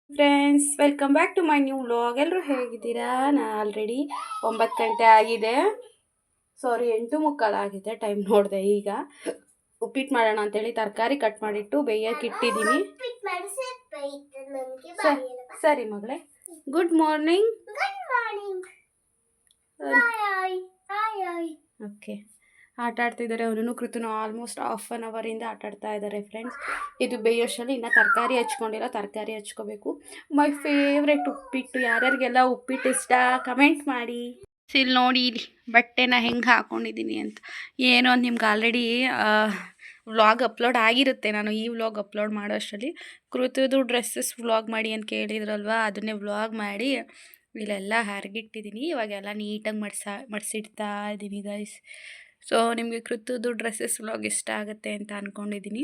Friends, welcome back to my new vlog. ಎಲ್ಲರೂ ಹೇಗಿದ್ದೀರಾ? ನಾನು ಆಲ್ರೆಡಿ 9 ಗಂಟೆ ಆಗಿದೆ. ಸಾರಿ, 8:45 ಆಗಿದೆ. ಟೈಮ್ ನೋಡಿದೆ ಈಗ. ಉಪ್ಪಿಟ್ಟು ಮಾಡೋಣ ಅಂತೇಳಿ ತರಕಾರಿ ಕಟ್ ಮಾಡಿಟ್ಟು ಬೇಯಕ್ಕೆ ಇಟ್ಟಿದ್ದೀನಿ. ಸರಿ ಮಗಳೇ, ಗುಡ್ ಮಾರ್ನಿಂಗ್. ಓಕೆ, ಆಟ ಆಡ್ತಿದ್ದಾರೆ. ಅವನು ಕೃತನು ಆಲ್ಮೋಸ್ಟ್ ಹಾಫ್ ಆನ್ ಅವರಿಂದ ಆಟ ಆಡ್ತಾ ಇದ್ದಾರೆ ಫ್ರೆಂಡ್ಸ್. ಇದು ಬೇಯೋಷ್ಟರಲ್ಲಿ ಇನ್ನು ತರಕಾರಿ ಹಚ್ಕೊಂಡಿಲ್ಲ, ತರಕಾರಿ ಹಚ್ಕೋಬೇಕು. ಮೈ ಫೇವ್ರೆಟ್ ಉಪ್ಪಿಟ್ಟು. ಯಾರ್ಯಾರಿಗೆಲ್ಲ ಉಪ್ಪಿಟ್ಟು ಇಷ್ಟ ಕಮೆಂಟ್ ಮಾಡಿ. ಇಲ್ಲಿ ನೋಡಿ, ಇಲ್ಲಿ ಬಟ್ಟೆನ ಹೆಂಗೆ ಹಾಕ್ಕೊಂಡಿದ್ದೀನಿ ಅಂತ. ಏನೋ ನಿಮ್ಗೆ ಆಲ್ರೆಡಿ ವ್ಲಾಗ್ ಅಪ್ಲೋಡ್ ಆಗಿರುತ್ತೆ. ನಾನು ಈ ವ್ಲಾಗ್ ಅಪ್ಲೋಡ್ ಮಾಡೋ ಅಷ್ಟರಲ್ಲಿ ಕೃತದು ಡ್ರೆಸ್ಸಸ್ ವ್ಲಾಗ್ ಮಾಡಿ ಅಂತ ಕೇಳಿದ್ರಲ್ವ, ಅದನ್ನೇ ವ್ಲಾಗ್ ಮಾಡಿ ಇಲ್ಲೆಲ್ಲ ಹರಗಿಟ್ಟಿದ್ದೀನಿ. ಇವಾಗೆಲ್ಲ ನೀಟಾಗಿ ಮಡಿಸಿಡ್ತಾ ಇದ್ದೀನಿ ಗೈಸ್. ಸೊ ನಿಮಗೆ ಕೃತದು ಡ್ರೆಸ್ಸಸ್ ವ್ಲಾಗ್ ಇಷ್ಟ ಆಗುತ್ತೆ ಅಂತ ಅಂದ್ಕೊಂಡಿದ್ದೀನಿ.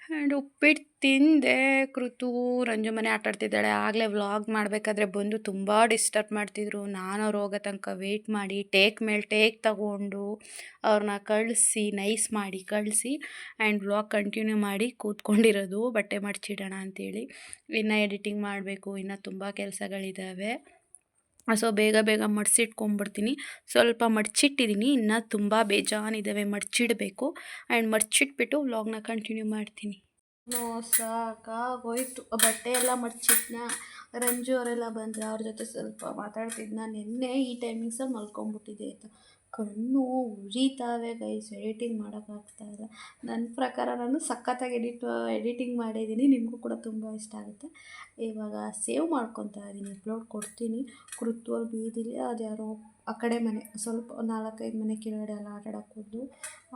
ಆ್ಯಂಡ್ ಉಪ್ಪಿಟ್ಟು ತಿಂದೆ. ಕೃತು ರಂಜು ಮನೆ ಆಟಾಡ್ತಿದ್ದಾಳೆ. ಆಗಲೇ ವ್ಲಾಗ್ ಮಾಡಬೇಕಾದ್ರೆ ಬಂದು ತುಂಬ ಡಿಸ್ಟರ್ಬ್ ಮಾಡ್ತಿದ್ರು. ನಾನು ಅವ್ರು ಹೋಗೋ ತನಕ ವೆಯ್ಟ್ ಮಾಡಿ ಟೇಕ್ ಮೇಲೆ ಟೇಕ್ ತಗೊಂಡು ಅವ್ರನ್ನ ಕಳಿಸಿ ನೈಸ್ ಮಾಡಿ ಕಳಿಸಿ ಆ್ಯಂಡ್ ವ್ಲಾಗ್ ಕಂಟಿನ್ಯೂ ಮಾಡಿ ಕೂತ್ಕೊಂಡಿರೋದು ಬಟ್ಟೆ ಮಡ್ಚಿಡೋಣ ಅಂಥೇಳಿ. ಇನ್ನು ಎಡಿಟಿಂಗ್ ಮಾಡಬೇಕು, ಇನ್ನು ತುಂಬ ಕೆಲಸಗಳಿದ್ದಾವೆ. ಸೊ ಬೇಗ ಬೇಗ ಮಡಿಸಿಟ್ಕೊಂಡ್ಬಿಡ್ತೀನಿ. ಸ್ವಲ್ಪ ಮಡಚಿಟ್ಟಿದ್ದೀನಿ, ಇನ್ನೂ ತುಂಬ ಬೇಜಾನಿದ್ದಾವೆ ಮಡಚಿಡಬೇಕು. ಆ್ಯಂಡ್ ಮಡಚಿಟ್ಬಿಟ್ಟು ವ್ಲಾಗ್ನ ಕಂಟಿನ್ಯೂ ಮಾಡ್ತೀನಿ. ಸಾಕಾಗೋಯ್ತು. ಬಟ್ಟೆ ಎಲ್ಲ ಮಡಚಿಟ್ನ. ರಂಜು ಅವರೆಲ್ಲ ಬಂದರೆ ಅವ್ರ ಜೊತೆ ಸ್ವಲ್ಪ ಮಾತಾಡ್ತಿದ್ನ. ನಿನ್ನೆ ಈ ಟೈಮಿಂಗ್ಸಲ್ಲಿ ಮಲ್ಕೊಂಡ್ಬಿಟ್ಟಿದ್ದೆ ಆಯಿತಾ. ಕಣ್ಣು ಉರಿತಾವೆ ಗೈಸ್, ಎಡಿಟಿಂಗ್ ಮಾಡೋಕ್ಕಾಗ್ತಾಯಿಲ್ಲ. ನನ್ನ ಪ್ರಕಾರ ನಾನು ಸಖತ್ತಾಗಿ ಎಡಿಟಿಂಗ್ ಮಾಡಿದ್ದೀನಿ. ನಿಮಗೂ ಕೂಡ ತುಂಬ ಇಷ್ಟ ಆಗುತ್ತೆ. ಇವಾಗ ಸೇವ್ ಮಾಡ್ಕೊತಾ ಇದ್ದೀನಿ, ಅಪ್ಲೋಡ್ ಕೊಡ್ತೀನಿ. ಕೃತ್ವಲ್ಲಿ ಬೀದಿಲಿ ಅದು ಯಾರೋ ಆ ಕಡೆ ಮನೆ ಸ್ವಲ್ಪ 4-5 ಮನೆ ಕೆಳಗಡೆ ಎಲ್ಲ ಆಟಾಡಕ್ಕೆ ಹೋದ್ದು.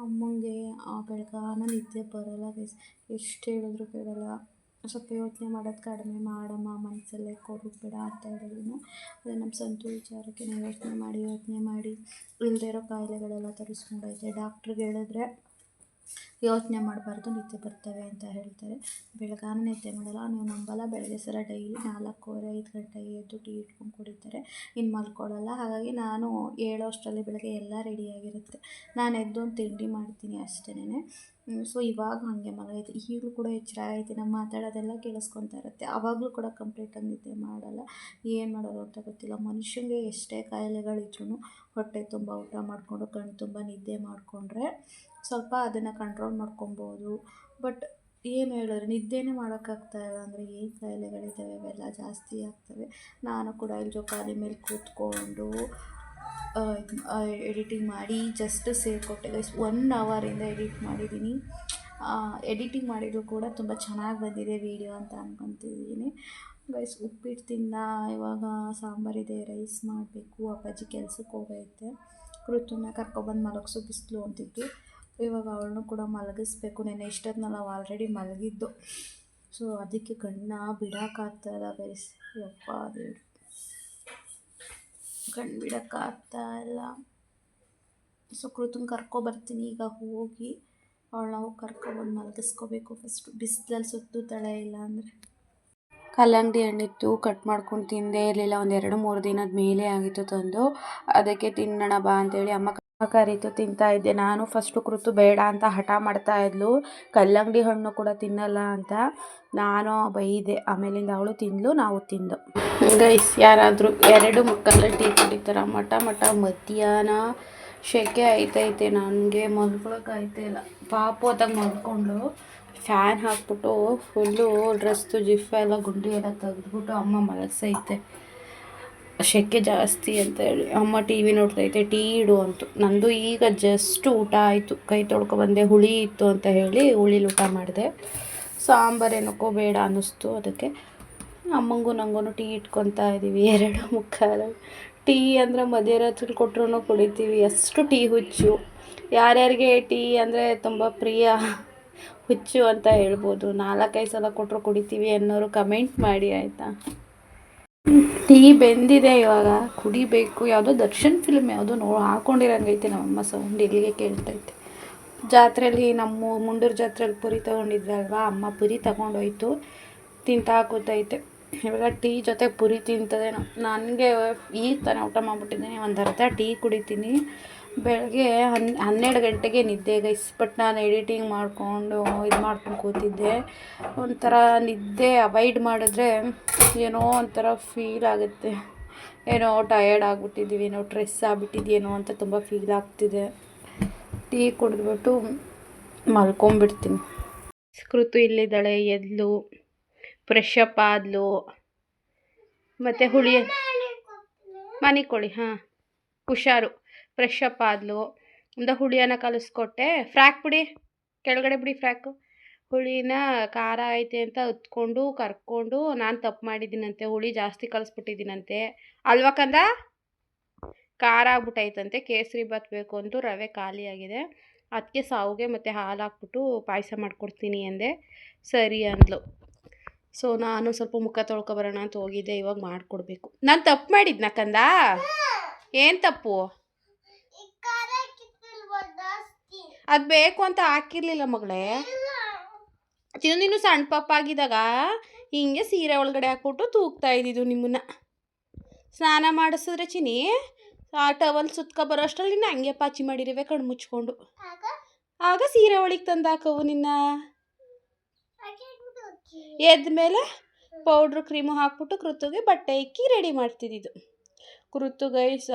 ಅಮ್ಮಂಗೆ ಬೆಳಗಾನ ನಿದ್ದೆ ಬರೋಲ್ಲ ಗೈಸ್, ಎಷ್ಟು ಹೇಳಿದ್ರು ಕೇಳಲ್ಲ. ಸ್ವಲ್ಪ ಯೋಚನೆ ಮಾಡೋದು ಕಡಿಮೆ ಮಾಡಮ್ಮ, ಮನಸ್ಸಲ್ಲೇ ಕೊಡಬೇಡ ಅಂತ ಹೇಳಿದ್ರು. ಅದೇ ನಮ್ಮ ಸಂತು ವಿಚಾರಕ್ಕೆ ನಾವು ಯೋಚನೆ ಮಾಡಿ ಇಲ್ಲದೇ ಇರೋ ಕಾಯಿಲೆಗಳೆಲ್ಲ ತರಿಸ್ಕೊಂಡೈತೆ. ಡಾಕ್ಟ್ರಿಗೆ ಹೇಳಿದ್ರೆ ಯೋಚನೆ ಮಾಡಬಾರ್ದು, ನಿದ್ದೆ ಬರ್ತವೆ ಅಂತ ಹೇಳ್ತಾರೆ. ಬೆಳಗಾನ ನಿದ್ದೆ ಮಾಡಲ್ಲ. ನೀವು ನಂಬಲ್ಲ, ಬೆಳಗ್ಗೆ ಸಲ ಡೈಲಿ 4:15-5 ಗಂಟೆಗೆ ಎದ್ದು ಟೀ ಇಟ್ಕೊಂಡು ಕುಡಿತಾರೆ. ಇನ್ನು ಮಲ್ಕೊಳ್ಳಲ್ಲ. ಹಾಗಾಗಿ ನಾನು ಹೇಳೋ ಅಷ್ಟರಲ್ಲಿ ಬೆಳಗ್ಗೆ ಎಲ್ಲ ರೆಡಿಯಾಗಿರುತ್ತೆ. ನಾನು ಎದ್ದು ಒಂದು ತಿಂಡಿ ಮಾಡ್ತೀನಿ ಅಷ್ಟೇ. ಸೊ ಇವಾಗ ಹಾಗೆ ಮಲಗೈತೆ. ಈಗಲೂ ಕೂಡ ಎಚ್ಚರ ಆಗೈತೆ. ನಮ್ಮ ಮಾತಾಡೋದೆಲ್ಲ ಕೇಳಿಸ್ಕೊತಾ ಇರುತ್ತೆ. ಆವಾಗಲೂ ಕೂಡ ಕಂಪ್ಲೀಟಾಗಿ ನಿದ್ದೆ ಮಾಡಲ್ಲ. ಏನು ಮಾಡೋದು ಅಂತ ಗೊತ್ತಿಲ್ಲ. ಮನುಷ್ಯನಿಗೆ ಎಷ್ಟೇ ಕಾಯಿಲೆಗಳಿದ್ರೂ ಹೊಟ್ಟೆ ತುಂಬ ಊಟ ಮಾಡಿಕೊಂಡು ಕಣ್ಣು ತುಂಬ ನಿದ್ದೆ ಮಾಡಿಕೊಂಡ್ರೆ ಸ್ವಲ್ಪ ಅದನ್ನು ಕಂಟ್ರೋಲ್ ಮಾಡ್ಕೊಬೋದು. ಬಟ್ ಏನು ಹೇಳಿದ್ರೆ ನಿದ್ದೆನೇ ಮಾಡೋಕ್ಕಾಗ್ತಾಯಿಲ್ಲ ಅಂದರೆ ಏನು ಕಾಯಿಲೆಗಳಿದ್ದಾವೆ, ಅವೆಲ್ಲ ಜಾಸ್ತಿ ಆಗ್ತವೆ. ನಾನು ಕೂಡ ಇಲ್ಲಿ ಜೋಕಾಲಿ ಮೇಲೆ ಕೂತ್ಕೊಂಡು ಎಡಿಟಿಂಗ್ ಮಾಡಿ ಜಸ್ಟ್ ಸೇವ್ ಕೊಟ್ಟೆ ಗೈಸ್. 1 ಅವರಿಂದ ಎಡಿಟ್ ಮಾಡಿದ್ದೀನಿ. ಎಡಿಟಿಂಗ್ ಮಾಡಿದ್ರು ಕೂಡ ತುಂಬ ಚೆನ್ನಾಗಿ ಬಂದಿದೆ ವೀಡಿಯೋ ಅಂತ ಅಂದ್ಕೊತಿದ್ದೀನಿ ಗೈಸ್. ಉಪ್ಪಿಟ್ಟು ತಿನ್ನ. ಇವಾಗ ಸಾಂಬಾರಿದೆ, ರೈಸ್ ಮಾಡಬೇಕು. ಅಪ್ಪಾಜಿ ಕೆಲ್ಸಕ್ಕೆ ಹೋಗೈತೆ. ಕೃತನ್ನ ಕರ್ಕೊಬಂದು ಮಲಗಿಸು ಬಿಸಿಲು ಅಂತಿತ್ತು. ಇವಾಗ ಅವಳನ್ನು ಕೂಡ ಮಲಗಿಸ್ಬೇಕು. ನೆನ್ನೆ ಇಷ್ಟೊತ್ತು ನಾವು ಆಲ್ರೆಡಿ ಮಲಗಿದ್ದು. ಸೊ ಅದಕ್ಕೆ ಕಣ್ಣು ಬಿಡೋಕ್ಕಾಗ್ತಾಯಿಲ್ಲ ಗೈಸ್. ಯಪ್ಪ ದೇವ್ರು, ಕಣ್ಣು ಬಿಡೋಕ್ಕಾಗ್ತಾಯಿಲ್ಲ. ಸೊ ಕೃತನ ಕರ್ಕೊಬರ್ತೀನಿ ಈಗ. ಹೋಗಿ ಅವಳನ್ನ ಹೋಗಿ ಕರ್ಕೊಬಂದು ಮಲಗಿಸ್ಕೋಬೇಕು ಫಸ್ಟು. ಬಿಸಿಲಲ್ಲಿ ಸುತ್ತುತ್ತಾಳೆ, ಇಲ್ಲ ಅಂದರೆ. ಕಲ್ಲಂಗಡಿ ಹಣ್ಣಿತ್ತು, ಕಟ್ ಮಾಡ್ಕೊಂಡು ತಿಂದೇ ಇರಲಿಲ್ಲ. ಒಂದು 2-3 ದಿನದ ಮೇಲೆ ಆಗಿತ್ತು ತಂದು. ಅದಕ್ಕೆ ತಿನ್ನೋಣ ಬಾ ಅಂತೇಳಿ ಅಮ್ಮ ಕರೀತು, ತಿಂತಾಯಿದ್ದೆ. ನಾನು ಫಸ್ಟು ಕೃತು ಬೇಡ ಅಂತ ಹಠ ಮಾಡ್ತಾಯಿದ್ಲು. ಕಲ್ಲಂಗಡಿ ಹಣ್ಣು ಕೂಡ ತಿನ್ನಲ್ಲ ಅಂತ ನಾನು ಬೈದೆ. ಆಮೇಲಿಂದ ಅವಳು ತಿಂದಳು, ನಾವು ತಿಂದು. ಗೈಸ್, ಯಾರಾದರೂ 2 ಮಕ್ಕಳ ಟೀ ಕುಡಿತಾರ? ಮಠ ಮಧ್ಯಾಹ್ನ ಸೆಕೆ ಐತೈತೆ. ನನಗೆ ಮಲ್ಕೊಳಕ್ಕಾಯ್ತಿಲ್ಲ. ಪಾಪು ಹೊತ್ತಾಗ ಮಲ್ಕೊಂಡು ಫ್ಯಾನ್ ಹಾಕ್ಬಿಟ್ಟು ಫುಲ್ಲು ಡ್ರೆಸ್ದು ಜಿಫ್ ಎಲ್ಲ ಗುಂಡಿ ಎಲ್ಲ ತೆಗೆದ್ಬಿಟ್ಟು ಅಮ್ಮ ಮಲಗಿಸೈತೆ. ಸೆಕೆ ಜಾಸ್ತಿ ಅಂತ ಹೇಳಿ ಅಮ್ಮ ಟಿ ವಿ ನೋಡ್ತೈತೆ. ಟೀ ಇಡು ಅಂತು. ನಂದು ಈಗ ಜಸ್ಟ್ ಊಟ ಆಯಿತು. ಕೈ ತೊಳ್ಕೊಬಂದೆ. ಹುಳಿ ಇತ್ತು ಅಂತ ಹೇಳಿ ಹುಳಿಲಿ ಊಟ ಮಾಡಿದೆ. ಸಾಂಬಾರು ಏನಕ್ಕೋ ಬೇಡ ಅನ್ನಿಸ್ತು. ಅದಕ್ಕೆ ಅಮ್ಮಂಗೂ ನಂಗೂ ಟೀ ಇಟ್ಕೊತಾ ಇದ್ದೀವಿ. 2:45. ಟೀ ಅಂದರೆ ಮಧ್ಯರಾತ್ರಿ ಕೊಟ್ಟರು ಕುಡಿತೀವಿ. ಅಷ್ಟು ಟೀ ಹುಚ್ಚು. ಯಾರ್ಯಾರಿಗೆ ಟೀ ಅಂದರೆ ತುಂಬ ಪ್ರಿಯ, ಹುಚ್ಚು ಅಂತ ಹೇಳ್ಬೋದು. 4-5 ಸಲ ಕೊಟ್ಟರು ಕುಡಿತೀವಿ ಅನ್ನೋರು ಕಮೆಂಟ್ ಮಾಡಿ ಆಯಿತಾ. ಟೀ ಬೆಂದಿದೆ, ಇವಾಗ ಕುಡಿಬೇಕು. ಯಾವುದೋ ದರ್ಶನ್ ಫಿಲ್ಮ್ ಯಾವುದೋ ಹಾಕ್ಕೊಂಡಿರಂಗೈತೆ. ನಮ್ಮಮ್ಮ ಸೌಂಡ್ ಇಲ್ಲಿಗೆ ಕೇಳ್ತೈತೆ. ಜಾತ್ರೆಯಲ್ಲಿ ನಮ್ಮ ಮುಂಡೂರು ಜಾತ್ರೆಯಲ್ಲಿ ಪುರಿ ತೊಗೊಂಡಿದ್ರಲ್ವ, ಅಮ್ಮ ಪುರಿ ತೊಗೊಂಡೋಯ್ತು. ತಿಂತಾ ಕೂತೈತೆ. ಇವಾಗ ಟೀ ಜೊತೆ ಪುರಿ ತಿಂತದೆ. ನನಗೆ ಈಗ ತಾನೇ ಊಟ ಮಾಡಿಬಿಟ್ಟಿದ್ದೀನಿ. ಒಂದು ಅರ್ಧ ಟೀ ಕುಡಿತೀನಿ. ಬೆಳಗ್ಗೆ 12 ಗಂಟೆಗೆ ನಿದ್ದೆ ಗೈಸ್. ಬಟ್ ನಾನು ಎಡಿಟಿಂಗ್ ಮಾಡಿಕೊಂಡು ಇದು ಮಾಡ್ಕೊಂಡು ಕೂತಿದ್ದೆ. ಒಂಥರ ನಿದ್ದೆ ಅವಾಯ್ಡ್ ಮಾಡಿದ್ರೆ ಏನೋ ಒಂಥರ ಫೀಲ್ ಆಗುತ್ತೆ, ಏನೋ ಟಯರ್ಡ್ ಆಗಿಬಿಟ್ಟಿದ್ದೀವಿ, ಏನೋ ಸ್ಟ್ರೆಸ್ ಆಗಿಬಿಟ್ಟಿದೆಯೇನೋ ಅಂತ ತುಂಬ ಫೀಲ್ ಆಗ್ತಿದೆ. ಟೀ ಕುಡಿದ್ಬಿಟ್ಟು ಮಲ್ಕೊಂಬಿಡ್ತೀನಿ. ಕೃತು ಇಲ್ಲಿದ್ದಾಳೆ, ಎದ್ಲು, ಫ್ರೆಶ್ ಅಪ್ ಆದ್ಲು, ಮತ್ತು ಹುಳಿ ಮನಿಕೊಳ್ಳಿ. ಹಾಂ, ಹುಷಾರು. ಫ್ರೆಶ್ ಅಪ್ ಆದ್ಲು, ಒಂದು ಹುಳಿಯನ್ನು ಕಲಿಸ್ಕೊಟ್ಟೆ. ಫ್ರ್ಯಾಕ್ ಬಿಡಿ, ಕೆಳಗಡೆ ಬಿಡಿ ಫ್ರ್ಯಾಕು. ಹುಳಿನ ಖಾರ ಐತೆ ಅಂತ ಹೊತ್ಕೊಂಡು ಕರ್ಕೊಂಡು ನಾನು ತಪ್ಪು ಮಾಡಿದ್ದೀನಂತೆ, ಹುಳಿ ಜಾಸ್ತಿ ಕಲಿಸ್ಬಿಟ್ಟಿದ್ದೀನಂತೆ ಅಲ್ವಾ ಕಂದ. ಖಾರ ಆಗ್ಬಿಟ್ಟೈತಂತೆ. ಕೇಸರಿ ಬಾತ್ ಬೇಕು ಅಂದು ರವೆ ಖಾಲಿಯಾಗಿದೆ, ಅದಕ್ಕೆ ಸಾವಿಗೆ ಮತ್ತು ಹಾಲು ಹಾಕ್ಬಿಟ್ಟು ಪಾಯಸ ಮಾಡ್ಕೊಡ್ತೀನಿ ಅಂದೆ. ಸರಿ ಅಂದ್ಲು. ಸೊ ನಾನು ಸ್ವಲ್ಪ ಮುಖ ತೊಳ್ಕೊಬರೋಣ ಅಂತ ಹೋಗಿದ್ದೆ, ಇವಾಗ ಮಾಡಿಕೊಡ್ಬೇಕು. ನಾನು ತಪ್ಪು ಮಾಡಿದ್ನ ಕಂದ? ಏನು ತಪ್ಪು? ಅದು ಬೇಕು ಅಂತ ಹಾಕಿರ್ಲಿಲ್ಲ ಮಗಳೇ. ನೀನು ಸಣ್ಣ ಪಪ್ಪ ಆಗಿದ್ದಾಗ ಹಿಂಗೆ ಸೀರೆ ಒಳಗಡೆ ಹಾಕ್ಬಿಟ್ಟು ತೂಗ್ತಾ ಇದ್ದಿದ್ದು ನಿಮ್ಮನ್ನ. ಸ್ನಾನ ಮಾಡಿಸಿದ್ರೆ ಚಿನಿ ಆ ಟವಲ್ ಸುತ್ಕೊ ಬರೋ ಅಷ್ಟರಲ್ಲಿ ನಿನ್ನ ಹಂಗೆ ಪಾಚಿ ಮಾಡಿರುವೆ ಕಣ್ಣು ಮುಚ್ಕೊಂಡು. ಆಗ ಸೀರೆ ಒಳಗೆ ತಂದು ಹಾಕವು ನಿನ್ನ. ಎದ್ಮೇಲೆ ಪೌಡ್ರು ಕ್ರೀಮು ಹಾಕ್ಬಿಟ್ಟು ಕೃತುಗೆ ಬಟ್ಟೆ ಇಕ್ಕಿ ರೆಡಿ ಮಾಡ್ತಿದ್ದಿದ್ದು. ಕೃತು ಗೈಸ್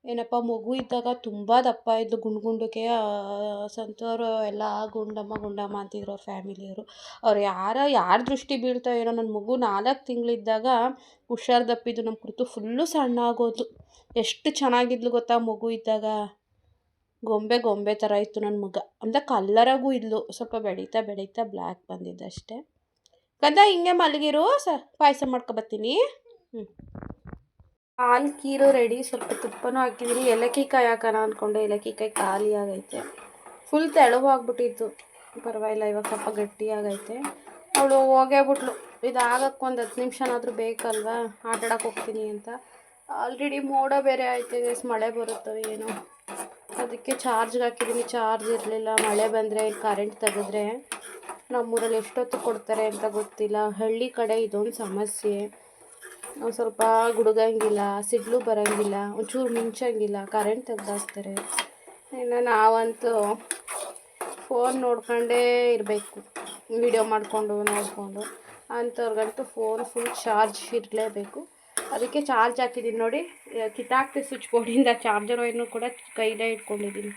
ಏನಪ್ಪ ಮಗು ಇದ್ದಾಗ ತುಂಬ ದಪ್ಪ ಇದ್ದು, ಗುಂಡಕ್ಕೆ. ಸಂತೋರು ಎಲ್ಲ ಗುಂಡಮ್ಮ ಅಂತಿದ್ರು ಅವ್ರ ಫ್ಯಾಮಿಲಿಯವರು. ಅವ್ರು ಯಾರ ದೃಷ್ಟಿ ಬೀಳ್ತಾ ಏನೋ. ನನ್ನ ಮಗು 4 ತಿಂಗಳಿದ್ದಾಗ ಹುಷಾರು ದಪ್ಪಿದ್ದು, ನಮ್ಮ ಕೃತು ಫುಲ್ಲು ಸಣ್ಣ ಆಗೋದು. ಎಷ್ಟು ಚೆನ್ನಾಗಿದ್ಲು ಗೊತ್ತಾ ಮಗು ಇದ್ದಾಗ. ಗೊಂಬೆ ಥರ ಇತ್ತು ನನ್ನ ಮಗ. ಅಂದರೆ ಕಲ್ಲರಾಗೂ ಇದ್ಲು. ಸ್ವಲ್ಪ ಬೆಳೀತಾ ಬ್ಲ್ಯಾಕ್ ಬಂದಿದ್ದು ಅಷ್ಟೇ. ಕಂದ ಹಿಂಗೆ ಮಲಗಿರು, ಪಾಯಸ ಮಾಡ್ಕೊಬತ್ತೀನಿ. ಹಾಲು ಕೀರು ರೆಡಿ. ಸ್ವಲ್ಪ ತುಪ್ಪನೂ ಹಾಕಿದ್ದೀನಿ. ಏಲಕ್ಕಿ ಕಾಯಿ ಹಾಕೋಣ ಅಂದ್ಕೊಂಡೆ, ಏಲಕ್ಕಿ ಕಾಯಿ ಖಾಲಿ ಆಗೈತೆ. ಫುಲ್ ತೆಳುವಾಗ್ಬಿಟ್ಟಿತ್ತು. ಪರವಾಗಿಲ್ಲ, ಇವಾಗ ಸ್ವಲ್ಪ ಗಟ್ಟಿಯಾಗೈತೆ. ಅವಳು ಹೋಗೇಬಿಟ್ಲು. ಇದಾಗಕ್ಕೆ ಒಂದು 10 ನಿಮಿಷನಾದರೂ ಬೇಕಲ್ವಾ, ಆಟಾಡಕ್ಕೆ ಹೋಗ್ತೀನಿ ಅಂತ. ಆಲ್ರೆಡಿ ಮೋಡ ಬೇರೆ ಆಯ್ತು ಗೈಸ್, ಮಳೆ ಬರುತ್ತವೆ ಏನೋ. ಅದಕ್ಕೆ ಚಾರ್ಜ್ಗೆ ಹಾಕಿದ್ದೀನಿ, ಚಾರ್ಜ್ ಇರಲಿಲ್ಲ. ಮಳೆ ಬಂದರೆ ಕರೆಂಟ್ ತೆಗೆದ್ರೆ ನಮ್ಮೂರಲ್ಲಿ ಎಷ್ಟೊತ್ತು ಕೊಡ್ತಾರೆ ಅಂತ ಗೊತ್ತಿಲ್ಲ. ಹಳ್ಳಿ ಕಡೆ ಇದೊಂದು ಸಮಸ್ಯೆ. ಸ್ವಲ್ಪ ಗುಡುಗಂಗಿಲ್ಲ, ಸಿಡ್ಲು ಬರೋಂಗಿಲ್ಲ, ಒಂಚೂರು ಮಿಂಚಂಗಿಲ್ಲ, ಕರೆಂಟ್ ತೆಗ್ದಾಕ್ತಾರೆ. ಇನ್ನು ನಾವಂತೂ ಫೋನ್ ನೋಡ್ಕೊಂಡೇ ಇರಬೇಕು, ವಿಡಿಯೋ ಮಾಡಿಕೊಂಡು ನೋಡಿಕೊಂಡು. ಅಂಥವ್ರಿಗಂತೂ ಫೋನ್ ಫುಲ್ ಚಾರ್ಜ್ ಇರಲೇಬೇಕು. ಅದಕ್ಕೆ ಚಾರ್ಜ್ ಹಾಕಿದ್ದೀನಿ ನೋಡಿ. ಕಿತ್ತಾಕ್ತಿ ಸ್ವಿಚ್ ಬೋರ್ಡಿಂದ ಚಾರ್ಜರ್ ವೈರ್ನು ಕೂಡ ಕೈಲೇ ಇಟ್ಕೊಂಡಿದ್ದೀನಿ,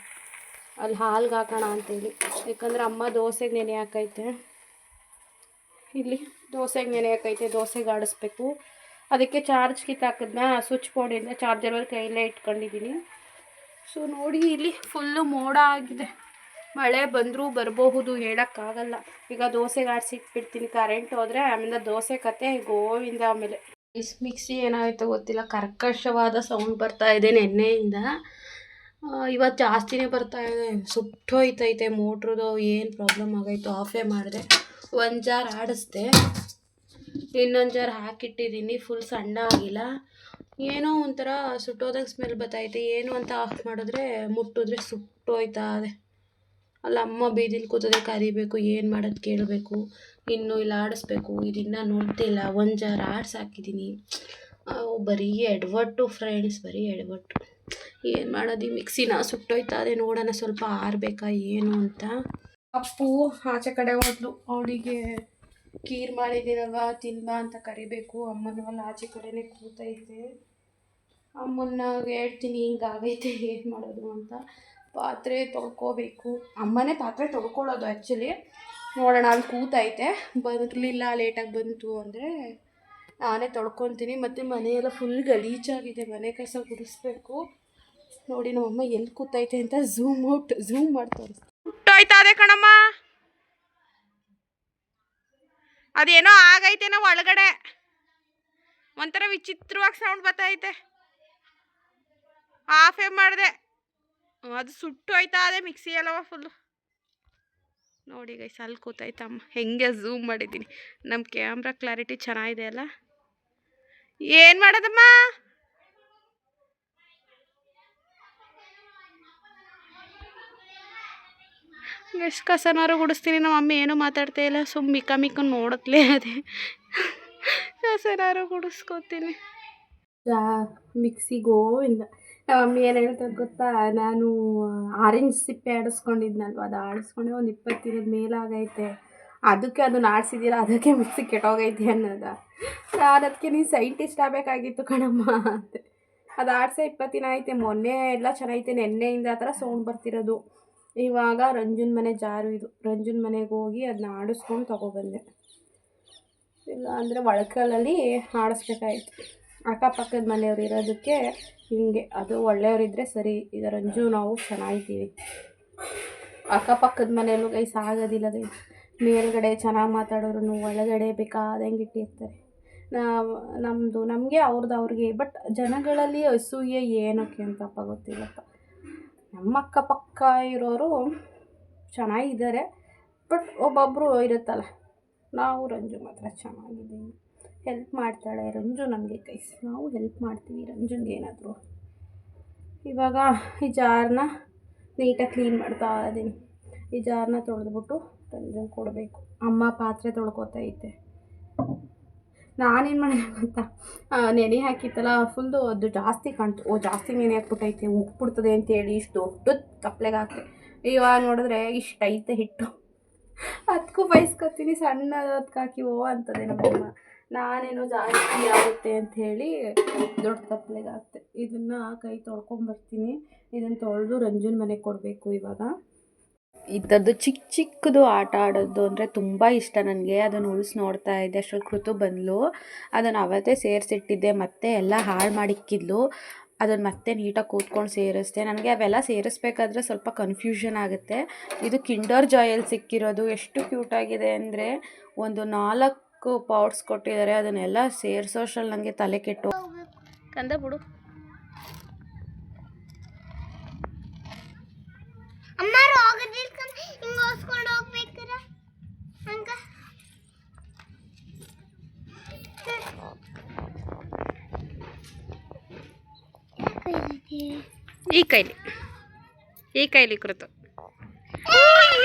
ಅಲ್ಲಿ ಹಾಲ್ಗೆ ಹಾಕೋಣ ಅಂತೇಳಿ. ಯಾಕಂದರೆ ಅಮ್ಮ ದೋಸೆಗೆ ನೆನೆ ಹಾಕೈತೆ, ಇಲ್ಲಿ ದೋಸೆಗೆ ನೆನೆ ಹಾಕೈತೆ, ದೋಸೆಗೆ ಆಡಿಸ್ಬೇಕು. ಅದಕ್ಕೆ ಚಾರ್ಜ್ ಕಿತ್ತಾಕಿದ್ನ ಸ್ವಿಚ್ ಬೋರ್ಡಿಂದ ಚಾರ್ಜರ್ ವೈರ್ ಕೈಲೇ ಇಟ್ಕೊಂಡಿದ್ದೀನಿ. ಸೊ ನೋಡಿ, ಇಲ್ಲಿ ಫುಲ್ಲು ಮೋಡ ಆಗಿದೆ. ಮಳೆ ಬಂದರೂ ಬರಬಹುದು, ಹೇಳೋಕ್ಕಾಗಲ್ಲ. ಈಗ ದೋಸೆಗೆ ಆಡಿಸಿ ಇಟ್ಬಿಡ್ತೀನಿ. ಕರೆಂಟ್ ಹೋದರೆ ಆಮೇಲೆ ದೋಸೆ ಕತೆ ಗೋವಿಂದ. ಆಮೇಲೆ ಮಿಕ್ಸಿ ಏನಾಯಿತು ಗೊತ್ತಿಲ್ಲ, ಕರ್ಕಶವಾದ ಸೌಂಡ್ ಬರ್ತಾ ಇದೆ ನೆನ್ನೆಯಿಂದ. ಇವತ್ತು ಜಾಸ್ತಿನೇ ಬರ್ತಾ ಇದೆ. ಸುಟ್ಟೋಯ್ತೈತೆ ಮೋಟ್ರದು. ಏನು ಪ್ರಾಬ್ಲಮ್ ಆಗೋಯ್ತು, ಆಫೇ ಮಾಡಿದೆ. ಒಂದು ಜಾರ್ ಆಡಿಸ್ದೆ, ಇನ್ನೊಂದು ಜಾರ್ ಹಾಕಿಟ್ಟಿದ್ದೀನಿ. ಫುಲ್ ಸಣ್ಣ ಆಗಿಲ್ಲ, ಏನೋ ಒಂಥರ ಸುಟ್ಟೋದಾಗ ಸ್ಮೆಲ್ ಬರ್ತೈತೆ. ಏನು ಅಂತ ಆಫ್ ಮಾಡಿದ್ರೆ ಮುಟ್ಟಿದ್ರೆ ಸುಟ್ಟೋಯ್ತಾ ಇದೆ. ಅಲ್ಲ ಅಮ್ಮ ಬೀದಿಲಿ ಕೂತದೆ, ಕರಿಬೇಕು, ಏನು ಮಾಡೋದು ಕೇಳಬೇಕು. ಇನ್ನೂ ಇಲ್ಲ ಆಡಿಸ್ಬೇಕು. ಇದನ್ನು ನೋಡ್ತಿಲ್ಲ. ಒಂದು ಜಾರ್ ಆಡ್ಸಿ ಹಾಕಿದ್ದೀನಿ. ಬರೀ ಎಡವಟ್ಟು ಫ್ರೆಂಡ್ಸ್, ಬರೀ ಎಡವಟ್ಟು. ಏನು ಮಾಡೋದು, ಈ ಮಿಕ್ಸಿನ ಸುಟ್ಟೋಯ್ತಾ ಇದೆ. ನೋಡೋಣ ಸ್ವಲ್ಪ ಆರಬೇಕಾ ಏನು ಅಂತ. ಅಪ್ಪು ಆಚೆ ಕಡೆ ಹೋದ್ಲು, ಅವಳಿಗೆ ಕೀರ್ ಮಾಡಿದ್ದೀನಲ್ವ ತಿನ್ಬಾ ಅಂತ ಕರಿಬೇಕು. ಅಮ್ಮನೂ ಅಲ್ಲಿ ಆಚೆ ಕಡೆನೇ ಕೂತೈತೆ. ಅಮ್ಮನ್ನ ಹೇಳ್ತೀನಿ ಹಿಂಗಾಗೈತೆ ಏನು ಮಾಡೋದು ಅಂತ. ಪಾತ್ರೆ ತೊಳ್ಕೊಬೇಕು. ಅಮ್ಮನೇ ಪಾತ್ರೆ ತೊಳ್ಕೊಳ್ಳೋದು ಆ್ಯಕ್ಚುಲಿ. ನೋಡೋಣ, ಅಲ್ಲಿ ಕೂತೈತೆ. ಬರಲಿಲ್ಲ, ಲೇಟಾಗಿ ಬಂತು ಅಂದರೆ ನಾನೇ ತೊಳ್ಕೊತೀನಿ. ಮತ್ತು ಮನೆಯೆಲ್ಲ ಫುಲ್ ಗಲೀಜಾಗಿದೆ, ಮನೆ ಕಸ ಗುಡಿಸ್ಬೇಕು. ನೋಡಿ ನಮ್ಮಮ್ಮ ಎಲ್ಲಿ ಕೂತೈತೆ ಅಂತ ಝೂಮ್ ಮಾಡಿ ತೋರಿಸ್ತೀನಿ. ಹುಟ್ಟೋಯ್ತಾ ಅದೇ ಕಣಮ್ಮ, ಅದೇನೋ ಆಗೈತೇನೋ ಒಳಗಡೆ. ಒಂಥರ ವಿಚಿತ್ರವಾಗಿ ಸೌಂಡ್ ಬರ್ತೈತೆ. ಆಫೇ ಮಾಡಿದೆ, ಅದು ಸುಟ್ಟೋಯ್ತಾ ಅದೇ ಮಿಕ್ಸಿ ಎಲ್ಲವ ಫುಲ್ಲು. ನೋಡಿ ಗೈಸ್, ಅಲ್ಲಿ ಕೂತೈತಮ್ಮ. ಹೆಂಗೆ ಝೂಮ್ ಮಾಡಿದ್ದೀನಿ. ನಮ್ಮ ಕ್ಯಾಮ್ರಾ ಕ್ಲಾರಿಟಿ ಚೆನ್ನಾಗಿದೆ ಅಲ್ಲ. ಏನು ಮಾಡೋದಮ್ಮ, ಎಷ್ಟು ಕಸನಾರು ಗುಡಿಸ್ತೀನಿ. ನಮ್ಮ ಅಮ್ಮ ಏನೂ ಮಾತಾಡ್ತಾ ಇಲ್ಲ, ಮಿಕ್ಕ ನೋಡತ್ಲೇ ಅದೇ ಕಸನಾರು ಗುಡಿಸ್ಕೊತೀನಿ. ಮಿಕ್ಸಿ ಗೋವಿಂದ. ನಮ್ಮ ಮಮ್ಮಿ ಏನು ಹೇಳ್ತದೆ ಗೊತ್ತಾ, ನಾನು ಆರೆಂಜ್ ಸಿಪ್ಪೆ ಆಡಿಸ್ಕೊಂಡಿದ್ನಲ್ವ, ಅದು ಆಡಿಸ್ಕೊಂಡೆ ಒಂದು 20 ದಿನದ ಮೇಲಾಗೈತೆ, ಅದಕ್ಕೆ ಅದನ್ನ ಆಡಿಸಿದ್ದೀರ, ಅದಕ್ಕೆ ಮಿಕ್ಸಿ ಕೆಟ್ಟೋಗೈತೆ ಅನ್ನೋದ. ನಾನು ಅದಕ್ಕೆ ನೀನು ಸೈಂಟಿಸ್ಟ್ ಆಗಬೇಕಾಗಿತ್ತು ಕಣಮ್ಮ ಅಂತೆ. ಅದು ಆಡಿಸೋ 20 ದಿನ ಐತೆ, ಮೊನ್ನೆ ಎಲ್ಲ ಚೆನ್ನಾಗೈತೆ, ನೆನ್ನೆಯಿಂದ ಆ ಥರ ಸೌಂಡ್ ಬರ್ತಿರೋದು. ಇವಾಗ ರಂಜುನ್ ಮನೆ ಜಾರು ಇದು, ರಂಜುನ್ ಮನೆಗೆ ಹೋಗಿ ಅದನ್ನ ಆಡಿಸ್ಕೊಂಡು ತೊಗೊಬಂದೆ. ಇಲ್ಲ ಅಂದರೆ ಒಳಕಲ್ಲಲ್ಲಿ ಆಡಿಸ್ಬೇಕಾಯ್ತು. ಅಕ್ಕಪಕ್ಕದ ಮನೆಯವ್ರು ಇರೋದಕ್ಕೆ ಹಿಂಗೆ, ಅದು ಒಳ್ಳೆಯವರಿದ್ದರೆ ಸರಿ. ಈಗ ರಂಜು ನಾವು ಚೆನ್ನಾಗಿದ್ದೀವಿ, ಅಕ್ಕಪಕ್ಕದ ಮನೆಯಲ್ಲೂ ಗೈಸ್ ಆಗೋದಿಲ್ಲ ಗೈಸ್. ಮೇಲ್ಗಡೆ ಚೆನ್ನಾಗಿ ಮಾತಾಡೋರು ಒಳಗಡೆ ಬೇಕಾದಂಗೆ ಇಟ್ಟಿರ್ತಾರೆ. ನಮಗೆ ಅವ್ರಿಗೆ. ಬಟ್ ಜನಗಳಲ್ಲಿ ಅಸೂಯೆ ಏನಕ್ಕೆ ಅಂತಪ್ಪ ಗೊತ್ತಿಲ್ಲಪ್ಪ. ನಮ್ಮ ಅಕ್ಕಪಕ್ಕ ಇರೋರು ಚೆನ್ನಾಗಿದ್ದಾರೆ, ಬಟ್ ಒಬ್ಬೊಬ್ಬರು ಇರುತ್ತಲ್ಲ. ನಾವು ರಂಜು ಮಾತ್ರ ಚೆನ್ನಾಗಿದ್ದೀವಿ, ಹೆಲ್ಪ್ ಮಾಡ್ತಾಳೆ ರಂಜು ನಮಗೆ ಗೈಸ್. ನಾವು ಹೆಲ್ಪ್ ಮಾಡ್ತೀವಿ ರಂಜುನ್ಗೆ ಏನಾದರೂ. ಇವಾಗ ಈ ಜಾರನ್ನ ನೀಟಾಗಿ ಕ್ಲೀನ್ ಮಾಡ್ತಾ ಇದ್ದೀನಿ. ಈ ಜಾರನ್ನ ತೊಳೆದ್ಬಿಟ್ಟು ರಂಜುನ್ ಕೊಡಬೇಕು. ಅಮ್ಮ ಪಾತ್ರೆ ತೊಳ್ಕೊತೈತೆ. ನಾನೇನು ಮಾಡಿದೆ ಗೊತ್ತಾ, ನೆನೆ ಹಾಕಿತ್ತಲ್ಲ ಫುಲ್ಲು, ಅದು ಜಾಸ್ತಿ ಕಾಣ್ತು. ಜಾಸ್ತಿ ನೆನೆ ಹಾಕ್ಬಿಟ್ಟೈತೆ, ಉಪ್ಪಿಡ್ತದೆ ಅಂತೇಳಿ ಇಷ್ಟು ದೊಡ್ಡ ತಪ್ಪಲೆಗೆ ಹಾಕ್ತೆ. ಇವಾಗ ನೋಡಿದ್ರೆ ಇಷ್ಟು ಐತೆ ಹಿಟ್ಟು. ಅದಕ್ಕೂ ಬಯಸ್ಕೊತೀನಿ, ಸಣ್ಣದಕ್ಕೆ ಹಾಕಿ ಅಂತದೆ ನಮ್ಮಮ್ಮ. ನಾನೇನೋ ಜಾಸ್ತಿ ಆಗುತ್ತೆ ಅಂಥೇಳಿ ದೊಡ್ಡ ತಪ್ಪಲೆಗೆ ಹಾಕ್ತೆ. ಇದನ್ನು ಕೈ ತೊಳ್ಕೊಂಬರ್ತೀನಿ. ಇದನ್ನು ತೊಳೆದು ರಂಜುನ್ ಮನೆಗೆ ಕೊಡಬೇಕು. ಇವಾಗ ಇದ್ದದ್ದು ಚಿಕ್ಕದು ಆಟ ಆಡೋದು ಅಂದರೆ ತುಂಬ ಇಷ್ಟ ನನಗೆ. ಅದನ್ನು ಉಳಿಸಿ ನೋಡ್ತಾ ಇದ್ದೆ, ಅಷ್ಟರಲ್ಲಿ ಕೃತು ಬಂದಳು. ಅದನ್ನು ಅವತ್ತೇ ಸೇರಿಸಿಟ್ಟಿದ್ದೆ, ಮತ್ತೆ ಎಲ್ಲ ಹಾಳು ಮಾಡಿಕ್ಕಿದ್ಲು. ಅದನ್ನು ಮತ್ತೆ ನೀಟಾಗಿ ಕೂತ್ಕೊಂಡು ಸೇರಿಸ್ದೆ. ನನಗೆ ಅವೆಲ್ಲ ಸೇರಿಸ್ಬೇಕಾದ್ರೆ ಸ್ವಲ್ಪ ಕನ್ಫ್ಯೂಷನ್ ಆಗುತ್ತೆ. ಇದು ಕಿಂಡರ್ ಜಾಯಲ್ಲಿ ಸಿಕ್ಕಿರೋದು. ಎಷ್ಟು ಕ್ಯೂಟಾಗಿದೆ ಅಂದರೆ, ಒಂದು 4 ಪೌಡ್ಸ್ ಕೊಟ್ಟಿದ್ದಾರೆ. ಅದನ್ನೆಲ್ಲ ಸೇರಿಸೋಷ್ಟ್ರಲ್ಲಿ ನನಗೆ ತಲೆ ಕೆಟ್ಟು ಕಂದ ಬಿಡು. ಈ ಕೈಲಿ ಕೃತು.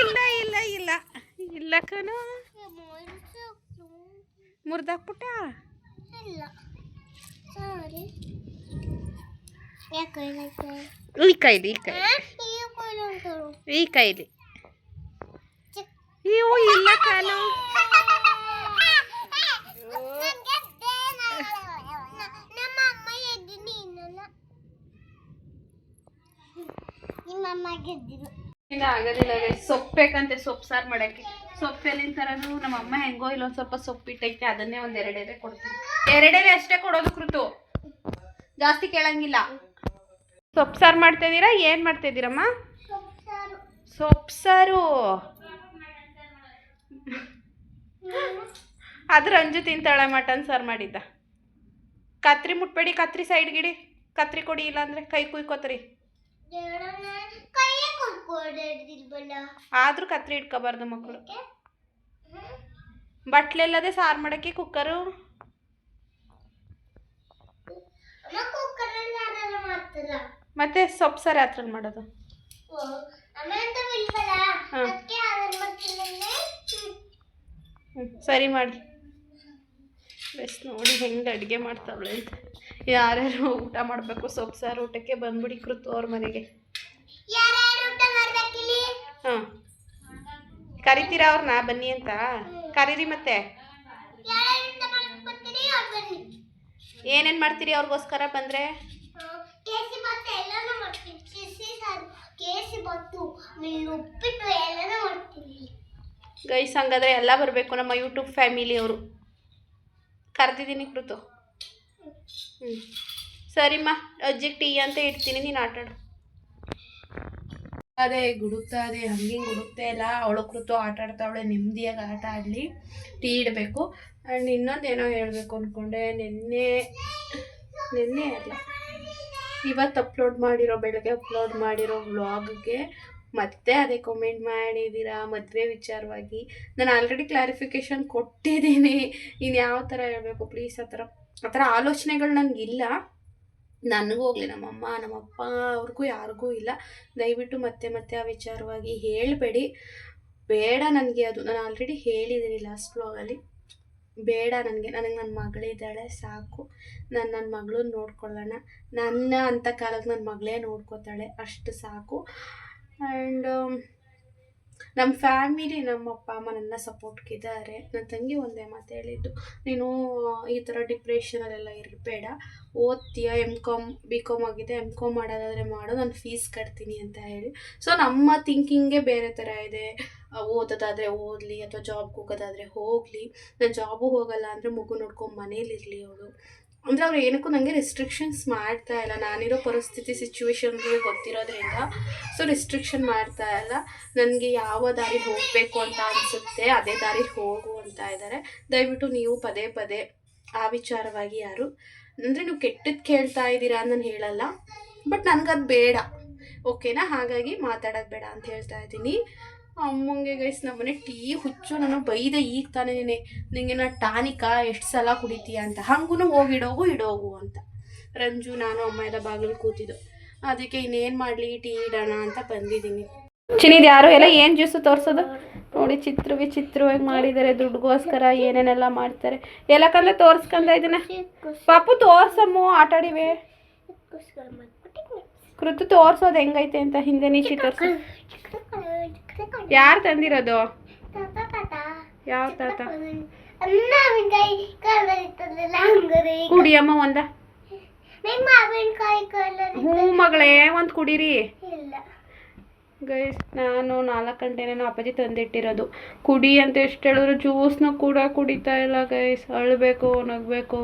ಇಲ್ಲ ಕಣೋ, ಮುರಿದಾಕ್ಬಿಟ್ಟ. ಈ ಕೈಲಿ ಇವು ಇಲ್ಲ ಕಣೋ. ಆಗೋದಿಲ್ಲ. ಸೊಪ್ಪು ಬೇಕಂತೆ, ಸೊಪ್ಪು ಸಾರು ಮಾಡೋಕ್ಕೆ. ಸೊಪ್ಪು ಎಲ್ಲಿಂದ ತರೋದು? ನಮ್ಮ ಅಮ್ಮ ಹೆಂಗೋ ಇಲ್ಲೊಂದು ಸ್ವಲ್ಪ ಸೊಪ್ಪು ಇಟ್ಟೈತೆ, ಅದನ್ನೇ ಒಂದು 2 ಎಲೆ ಕೊಡ್ತೀನಿ. 2 ಎಲೆ ಅಷ್ಟೇ ಕೊಡೋದು ಕೃತು, ಜಾಸ್ತಿ ಕೇಳಂಗಿಲ್ಲ. ಸೊಪ್ಪು ಸಾರು ಮಾಡ್ತಾಯಿದ್ದೀರಾ? ಏನು ಮಾಡ್ತಾಯಿದ್ದೀರಮ್ಮ? ಸೊಪ್ಪು ಸಾರು. ಅದು ರಂಜು ತಿಂತಾಳೆ. ಮಟನ್ ಸಾರು ಮಾಡಿದ್ದ. ಕತ್ರಿ ಮುಟ್ಬೇಡಿ, ಕತ್ರಿ ಸೈಡ್ಗಿಡಿ. ಕತ್ರಿ ಕೊಡಿ, ಇಲ್ಲ ಅಂದರೆ ಕೈ ಕುಯ್ಕೋತ್ರಿ. ಆದ್ರೂ ಕತ್ರಿ ಇಟ್ಕೋಬಾರ್ದು ಮಕ್ಕಳು. ಬಟ್ಲೆಲ್ಲದೆ ಸಾರು ಮಾಡಕ್ಕೆ ಕುಕ್ಕರು. ಮತ್ತೆ ಸೊಪ್ಪು ಸಾರು ಯಾತ್ರಲ್ಲಿ ಮಾಡೋದು? ಸರಿ ಮಾಡಿ ಬೆಸ್ಟ್. ನೋಡಿ ಹೆಂಗೆ ಅಡುಗೆ ಮಾಡ್ತಾವಳೆ ಅಂತ. ಯಾರ್ಯಾರು ಊಟ ಮಾಡಬೇಕು ಸೊಪ್ಪು ಸಾರು ಊಟಕ್ಕೆ ಬಂದ್ಬಿಡಿ ಕೃತು ಅವ್ರ ಮನೆಗೆ. ಹಾಂ, ಕರಿತೀರಾ ಅವ್ರನ್ನ ಬನ್ನಿ ಅಂತ? ಕರೀರಿ. ಮತ್ತೆ ಏನೇನು ಮಾಡ್ತೀರಿ ಅವ್ರಿಗೋಸ್ಕರ ಬಂದರೆ? ಗೈಸ್ ಹಂಗಾದ್ರೆ ಎಲ್ಲ ಬರಬೇಕು ನಮ್ಮ ಯೂಟ್ಯೂಬ್ ಫ್ಯಾಮಿಲಿಯವರು. ಕರೆದಿದ್ದೀನಿ ಕೃತು. ಸರಿಮ್ಮ, ಅಜ್ಜಿಗೆ ಟೀ ಅಂತ ಇಡ್ತೀನಿ, ನೀನು ಆಟಾಡು. ಅದೇ ಗುಡುಕ್ತಾ ಇದೆ, ಹಂಗೆ ಗುಡುಕ್ತಾ ಇಲ್ಲ. ಅವಳು ಕೃತು ಆಟ ಆಡ್ತಾವಳೆ, ನೆಮ್ಮದಿಯಾಗಿ ಆಟ ಆಡಲಿ. ಟೀ ಇಡಬೇಕು. ಆ್ಯಂಡ್ ಇನ್ನೊಂದೇನೋ ಹೇಳಬೇಕು ಅಂದ್ಕೊಂಡೆ. ನಿನ್ನೆ ಅಲ್ಲ, ಇವತ್ತು ಬೆಳಗ್ಗೆ ಅಪ್ಲೋಡ್ ಮಾಡಿರೋ ವ್ಲಾಗ್ಗೆ ಮತ್ತೆ ಅದೇ ಕಮೆಂಟ್ ಮಾಡಿದ್ದೀರಾ ಮದುವೆ ವಿಚಾರವಾಗಿ. ನಾನು ಆಲ್ರೆಡಿ ಕ್ಲಾರಿಫಿಕೇಷನ್ ಕೊಟ್ಟಿದ್ದೀನಿ. ಇನ್ನು ಯಾವ ಥರ ಹೇಳಬೇಕು ಪ್ಲೀಸ್. ಆ ಥರ ಆಲೋಚನೆಗಳು ನನಗಿಲ್ಲ. ನನಗೂ ಹೋಗಲಿ, ನಮ್ಮಮ್ಮ ನಮ್ಮಪ್ಪ ಅವ್ರಿಗೂ ಯಾರಿಗೂ ಇಲ್ಲ. ದಯವಿಟ್ಟು ಮತ್ತೆ ಆ ವಿಚಾರವಾಗಿ ಹೇಳಬೇಡಿ, ಬೇಡ ನನಗೆ ಅದು. ನಾನು ಆಲ್ರೆಡಿ ಹೇಳಿದ್ದೀನಿ ಲಾಸ್ಟ್ ವ್ಲಾಗಲ್ಲಿ. ಬೇಡ ನನಗೆ ನನ್ನ ಮಗಳಿದ್ದಾಳೆ ಸಾಕು, ನನ್ನ ಮಗಳನ್ನ ನೋಡ್ಕೊಳ್ಳೋಣ, ನನ್ನ ಅಂಥ ಕಾಲಕ್ಕೆ ನನ್ನ ಮಗಳೇ ನೋಡ್ಕೋತಾಳೆ ಅಷ್ಟು ಸಾಕು. ಆ್ಯಂಡ್ ನಮ್ಮ ಫ್ಯಾಮಿಲಿ, ನಮ್ಮ ಅಪ್ಪ ಅಮ್ಮ ನನ್ನ ಸಪೋರ್ಟ್ಗಿದ್ದಾರೆ. ನನ್ನ ತಂಗಿ ಒಂದೇ ಮಾತು ಹೇಳಿದ್ದು, ನೀನು ಈ ಥರ ಡಿಪ್ರೆಷನಲ್ಲೆಲ್ಲ ಇರಬೇಡ, ಓದ್ತೀಯ, BCom ಆಗಿದೆ, MCom ಮಾಡೋದಾದರೆ ಮಾಡು, ನಾನು ಫೀಸ್ ಕಟ್ತೀನಿ ಅಂತ ಹೇಳಿ. ಸೊ ನಮ್ಮ ಥಿಂಕಿಂಗೇ ಬೇರೆ ಥರ ಇದೆ. ಓದೋದಾದರೆ ಓದಲಿ ಅಥವಾ ಜಾಬ್ಗೆ ಹೋಗೋದಾದರೆ ಹೋಗಲಿ, ನಾನು ಜಾಬು ಹೋಗಲ್ಲ ಅಂದರೆ ಮಗು ನೋಡ್ಕೊಂಡು ಮನೇಲಿರಲಿ ಅವಳು ಅಂದರೆ ಅವ್ರು ಏನಕ್ಕೂ ನನಗೆ ರೆಸ್ಟ್ರಿಕ್ಷನ್ಸ್ ಮಾಡ್ತಾ ಇಲ್ಲ. ನಾನಿರೋ ಪರಿಸ್ಥಿತಿ ಸಿಚುವೇಶನ್ಗೆ ಗೊತ್ತಿರೋದ್ರಿಂದ ಸೊ ರೆಸ್ಟ್ರಿಕ್ಷನ್ ಮಾಡ್ತಾ ಇಲ್ಲ. ನನಗೆ ಯಾವ ದಾರಿ ಹೋಗಬೇಕು ಅಂತ ಅನಿಸುತ್ತೆ ಅದೇ ದಾರಿ ಹೋಗು ಅಂತ ಇದ್ದಾರೆ. ದಯವಿಟ್ಟು ನೀವು ಪದೇ ಪದೇ ಆ ವಿಚಾರವಾಗಿ ಯಾರು ಅಂದರೆ ನೀವು ಕೆಟ್ಟದ್ದು ಕೇಳ್ತಾ ಇದ್ದೀರಾ ನಾನು ಹೇಳಲ್ಲ, ಬಟ್ ನನಗದು ಬೇಡ, ಓಕೆನಾ? ಹಾಗಾಗಿ ಮಾತಾಡೋದು ಬೇಡ ಅಂತ ಹೇಳ್ತಾ ಇದ್ದೀನಿ. ಅಮ್ಮಂಗೆ ಗೈಸ್ ನಮ್ಮನೆ ಟೀ ಹುಚ್ಚು, ನಾನು ಬೈದೆ ಈಗ ತಾನೇ ನಿನಗೆ ನಾ ಟಾನಿಕಾ ಎಷ್ಟು ಸಲ ಕುಡಿತೀಯ ಅಂತ, ಹಂಗೂ ಇಡೋಗು ಅಂತ. ರಂಜು ನಾನು ಅಮ್ಮ ಎಲ್ಲ ಬಾಗಿಲು ಕೂತಿದ್ದು, ಅದಕ್ಕೆ ಇನ್ನೇನು ಮಾಡಲಿ ಟೀ ಇಡೋಣ ಅಂತ ಬಂದಿದ್ದೀನಿ. ಚಿನ್ನಿದು ಯಾರು ಎಲ್ಲ ಏನು ಜ್ಯೂಸು ತೋರಿಸೋದು ನೋಡಿ, ಚಿತ್ರವಾಗಿ ಮಾಡಿದ್ದಾರೆ, ದುಡ್ಡುಗೋಸ್ಕರ ಏನೇನೆಲ್ಲ ಮಾಡ್ತಾರೆ. ಎಲ್ಲಕ್ಕಂದ್ರೆ ತೋರಿಸ್ಕೊಂಡ ಇದನ್ನ ಪಾಪು ತೋರ್ಸಮ್ಮು, ಆಟಾಡಿವೆ ಕೃತು ತೋರ್ಸೋದು ಹೆಂಗೈತೆ ಅಂತ. ಹಿಂದೆ ನೀಚಿ ತೋರ್ಸೋ, ಯಾರು ತಂದಿರೋದು? ಯಾವ ತಾತ? ಕುಡಿಯಮ್ಮ ಒಂದ. ಹ್ಞೂ ಮಗಳೇ ಒಂದು ಕುಡೀರಿ ಗೈಸ್. ನಾನು 4 ಗಂಟೆನೇನೋ ಅಪ್ಪಾಜಿ ತಂದಿಟ್ಟಿರೋದು, ಕುಡಿ ಅಂತ ಎಷ್ಟು ಹೇಳಿದ್ರು ಜ್ಯೂಸ್ನ ಕೂಡ ಕುಡಿತಾ ಇಲ್ಲ ಗೈಸ್. ಅಳಬೇಕು, ನಗಬೇಕು,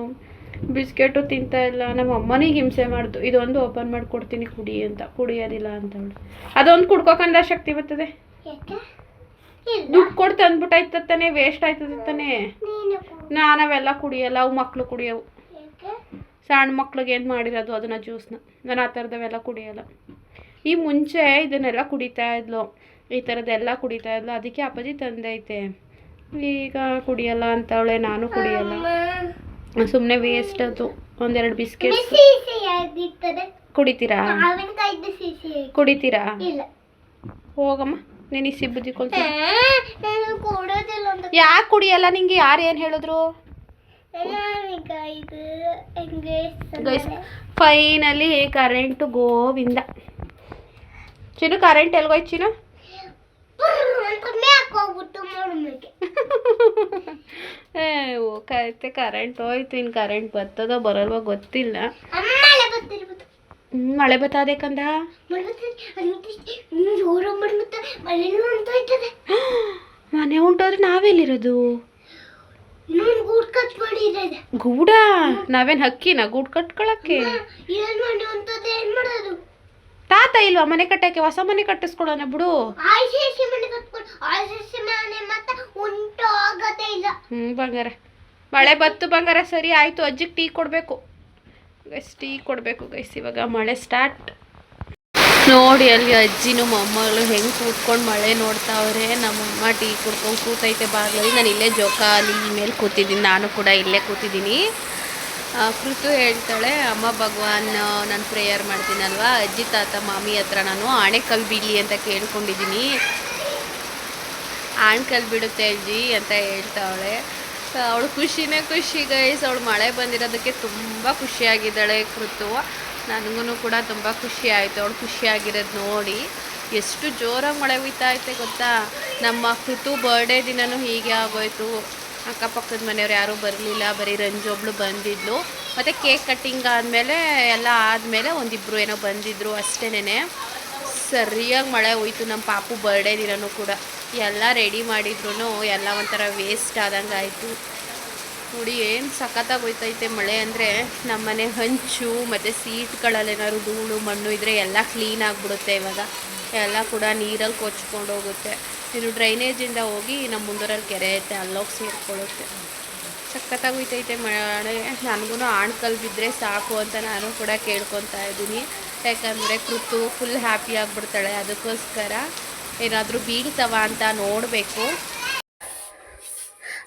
ಬಿಸ್ಕೆಟು ತಿಂತಾ ಇಲ್ಲ. ನಮ್ಮ ಅಮ್ಮನಿಗೆ ಹಿಂಸೆ ಮಾಡ್ದು, ಇದೊಂದು ಓಪನ್ ಮಾಡಿ ಕೊಡ್ತೀನಿ ಕುಡಿ ಅಂತ, ಕುಡಿಯೋದಿಲ್ಲ ಅಂತ ಹೇಳಿ. ಅದೊಂದು ಕುಡ್ಕೋಕಂದ ಶಕ್ತಿ ಬರ್ತದೆ. ದುಡ್ಡು ಕೊಟ್ಟು ತಂದ್ಬಿಟ್ಟಾಯ್ತ ತಾನೆ, ವೇಸ್ಟ್ ಆಯ್ತದೆ ತಾನೆ. ನಾನವೆಲ್ಲ ಕುಡಿಯಲ್ಲ, ಅವು ಮಕ್ಕಳು ಕುಡಿಯವು. ಸಣ್ಣ ಮಕ್ಳಿಗೆ ಏನು ಮಾಡಿರೋದು ಅದನ್ನು ಜ್ಯೂಸ್ನ, ನಾನು ಆ ಥರದವೆಲ್ಲ ಕುಡಿಯೋಲ್ಲ. ಈ ಮುಂಚೆ ಇದನ್ನೆಲ್ಲ ಕುಡಿತಾ ಇದ್ಲು, ಈ ಥರದ್ದೆಲ್ಲ ಕುಡಿತಾ ಇದ್ಲು, ಅದಕ್ಕೆ ಅಪ್ಪಾಜಿ ತಂದೈತೆ. ಈಗ ಕುಡಿಯಲ್ಲ ಅಂತವಳೆ, ನಾನು ಕುಡಿಯಲ್ಲ, ಸುಮ್ಮನೆ ವೇಸ್ಟ್ ಅದು. 1-2 ಬಿಸ್ಕೆಟ್ ಕುಡಿತೀರಾ? ಹೋಗಮ್ಮ, ನೀನು ಈ ಬುದ್ಧಿ ಕೊಲ್ತ. ಯಾಕೆ ಕುಡಿಯಲ್ಲ? ನಿಂಗೆ ಯಾರು ಏನು ಹೇಳಿದ್ರು? Guys finally current Govinda. Chinnu current ಎಲ್ಗೋಯ್ತು ಚಿನ್ನು? ಹೋಗೈತೆ ಕರೆಂಟ್ ಹೋಯ್ತು. ಇನ್ನು ಕರೆಂಟ್ ಬರ್ತದೋ ಬರಲ್ವೋ ಗೊತ್ತಿಲ್ಲ. ಮಳೆ ಬರ್ತದೆ ಕಂದ. ಮನೆ ಉಂಟೋದ್ರೆ ನಾವೆಲ್ಲಿರೋದು? ಗೂಡ? ನಾವೇನು ಹಕ್ಕಿನ ಗೂಡು ಕಟ್ಕೊಳಕ್ಕೆ? ತಾತ ಇಲ್ವಾ ಮನೆ ಕಟ್ಟಕ್ಕೆ? ಹೊಸ ಮನೆ ಕಟ್ಟಿಸ್ಕೊಳ್ಳೋಣ ಬಿಡು. ಬಂಗಾರ ಮಳೆ ಬತ್ತು ಬಂಗಾರ. ಸರಿ ಆಯ್ತು, ಅಜ್ಜಿಗೆ ಟೀ ಕೊಡಬೇಕು ಗೈಸ್, ಟೀ ಕೊಡಬೇಕು ಗೈಸ್. ಇವಾಗ ಮಳೆ ಸ್ಟಾರ್ಟ್ ನೋಡಿ. ಅಲ್ಲಿ ಅಜ್ಜಿನೂ ಮೊಮ್ಮಗಳು ಹೆಂಗೆ ಕೂತ್ಕೊಂಡು ಮಳೆ ನೋಡ್ತಾವ್ರೆ. ನಮ್ಮಮ್ಮ ಟೀ ಕುಡ್ಕೊಂಡು ಕೂತೈತೆ ಬಾಗಿಲಲ್ಲಿ. ನಾನು ಇಲ್ಲೇ ಜೋಕಾಲಿ ಮೇಲೆ ಕೂತಿದ್ದೀನಿ, ನಾನು ಕೂಡ ಇಲ್ಲೇ ಕೂತಿದ್ದೀನಿ. ಕೃತು ಹೇಳ್ತಾಳೆ, ಅಮ್ಮ ಭಗವಾನ್ ನಾನು ಪ್ರೇಯರ್ ಮಾಡ್ತೀನಲ್ವಾ, ಅಜ್ಜಿ ತಾತ ಮಾಮಿ ಹತ್ರ ನಾನು ಆಣೆಕಲ್ಲು ಬೀಳಲಿ ಅಂತ ಕೇಳ್ಕೊಂಡಿದ್ದೀನಿ. ಆಣೆಕಲ್ಲು ಬಿಡುತ್ತೆ ಅಜ್ಜಿ ಅಂತ ಹೇಳ್ತಾವಳೆ. ಅವಳು ಖುಷಿನೇ ಖುಷಿ ಗೈಸ್. ಅವಳು ಮಳೆ ಬಂದಿರೋದಕ್ಕೆ ತುಂಬ ಖುಷಿಯಾಗಿದ್ದಾಳೆ ಕೃತು. ನನಗೂ ಕೂಡ ತುಂಬ ಖುಷಿ ಆಯಿತು ಅವಳು ಖುಷಿಯಾಗಿರೋದು ನೋಡಿ. ಎಷ್ಟು ಜೋರಾಗಿ ಮಳೆ ಹುಯ್ತಾ ಐತೆ ಗೊತ್ತಾ. ನಮ್ಮ ಕೃತು ಬರ್ಡೇ ದಿನವೂ ಹೀಗೆ ಆಗೋಯ್ತು. ಅಕ್ಕಪಕ್ಕದ ಮನೆಯವ್ರು ಯಾರೂ ಬರಲಿಲ್ಲ, ಬರೀ ರಂಜು ಒಬ್ಳು ಬಂದಿದ್ಲು. ಮತ್ತು ಕೇಕ್ ಕಟ್ಟಿಂಗ್ ಆದಮೇಲೆ ಎಲ್ಲ ಆದಮೇಲೆ ಒಂದಿಬ್ಬರು ಏನೋ ಬಂದಿದ್ದರು ಅಷ್ಟೇನೆ. ಸರಿಯಾಗಿ ಮಳೆ ಹೋಯ್ತು ನಮ್ಮ ಪಾಪು ಬರ್ಡೇ ದಿನವೂ ಕೂಡ. ಎಲ್ಲ ರೆಡಿ ಮಾಡಿದ್ರು ಎಲ್ಲ ಒಂಥರ ವೇಸ್ಟ್ ಆದಂಗೆ ಆಯಿತು ನೋಡಿ. ಏನು ಸಖತ್ತಾಗಿ ಹೋಯ್ತೈತೆ ಮಳೆ ಅಂದರೆ. ನಮ್ಮನೆ ಹಂಚು ಮತ್ತು ಸೀಟ್ಗಳಲ್ಲೇನಾದ್ರು ಧೂಳು ಮಣ್ಣು ಇದ್ದರೆ ಎಲ್ಲ ಕ್ಲೀನ್ ಆಗಿಬಿಡುತ್ತೆ. ಇವಾಗ ಎಲ್ಲ ಕೂಡ ನೀರಲ್ಲಿ ಕೊಚ್ಕೊಂಡು ಹೋಗುತ್ತೆ. ಇದು ಡ್ರೈನೇಜಿಂದ ಹೋಗಿ ನಮ್ಮ ಮುಂದೂರಲ್ಲಿ ಕೆರೆ ಐತೆ, ಅಲ್ಲೋಗಿ ಸೇರಿಕೊಳ್ಳುತ್ತೆ. ಸಖತ್ತಾಗಿ ಹೋಯ್ತೈತೆ ಮಳೆ. ನನಗೂ ಆಣ್ಕಲ್ ಬಿದ್ದರೆ ಸಾಕು ಅಂತ ನಾನು ಕೂಡ ಕೇಳ್ಕೊತಾ ಇದ್ದೀನಿ. ಯಾಕಂದರೆ ಕೃತು ಫುಲ್ ಹ್ಯಾಪಿ ಆಗಿಬಿಡ್ತಾಳೆ. ಅದಕ್ಕೋಸ್ಕರ ಏನಾದರೂ ಬೀಳ್ತವ ಅಂತ ನೋಡಬೇಕು.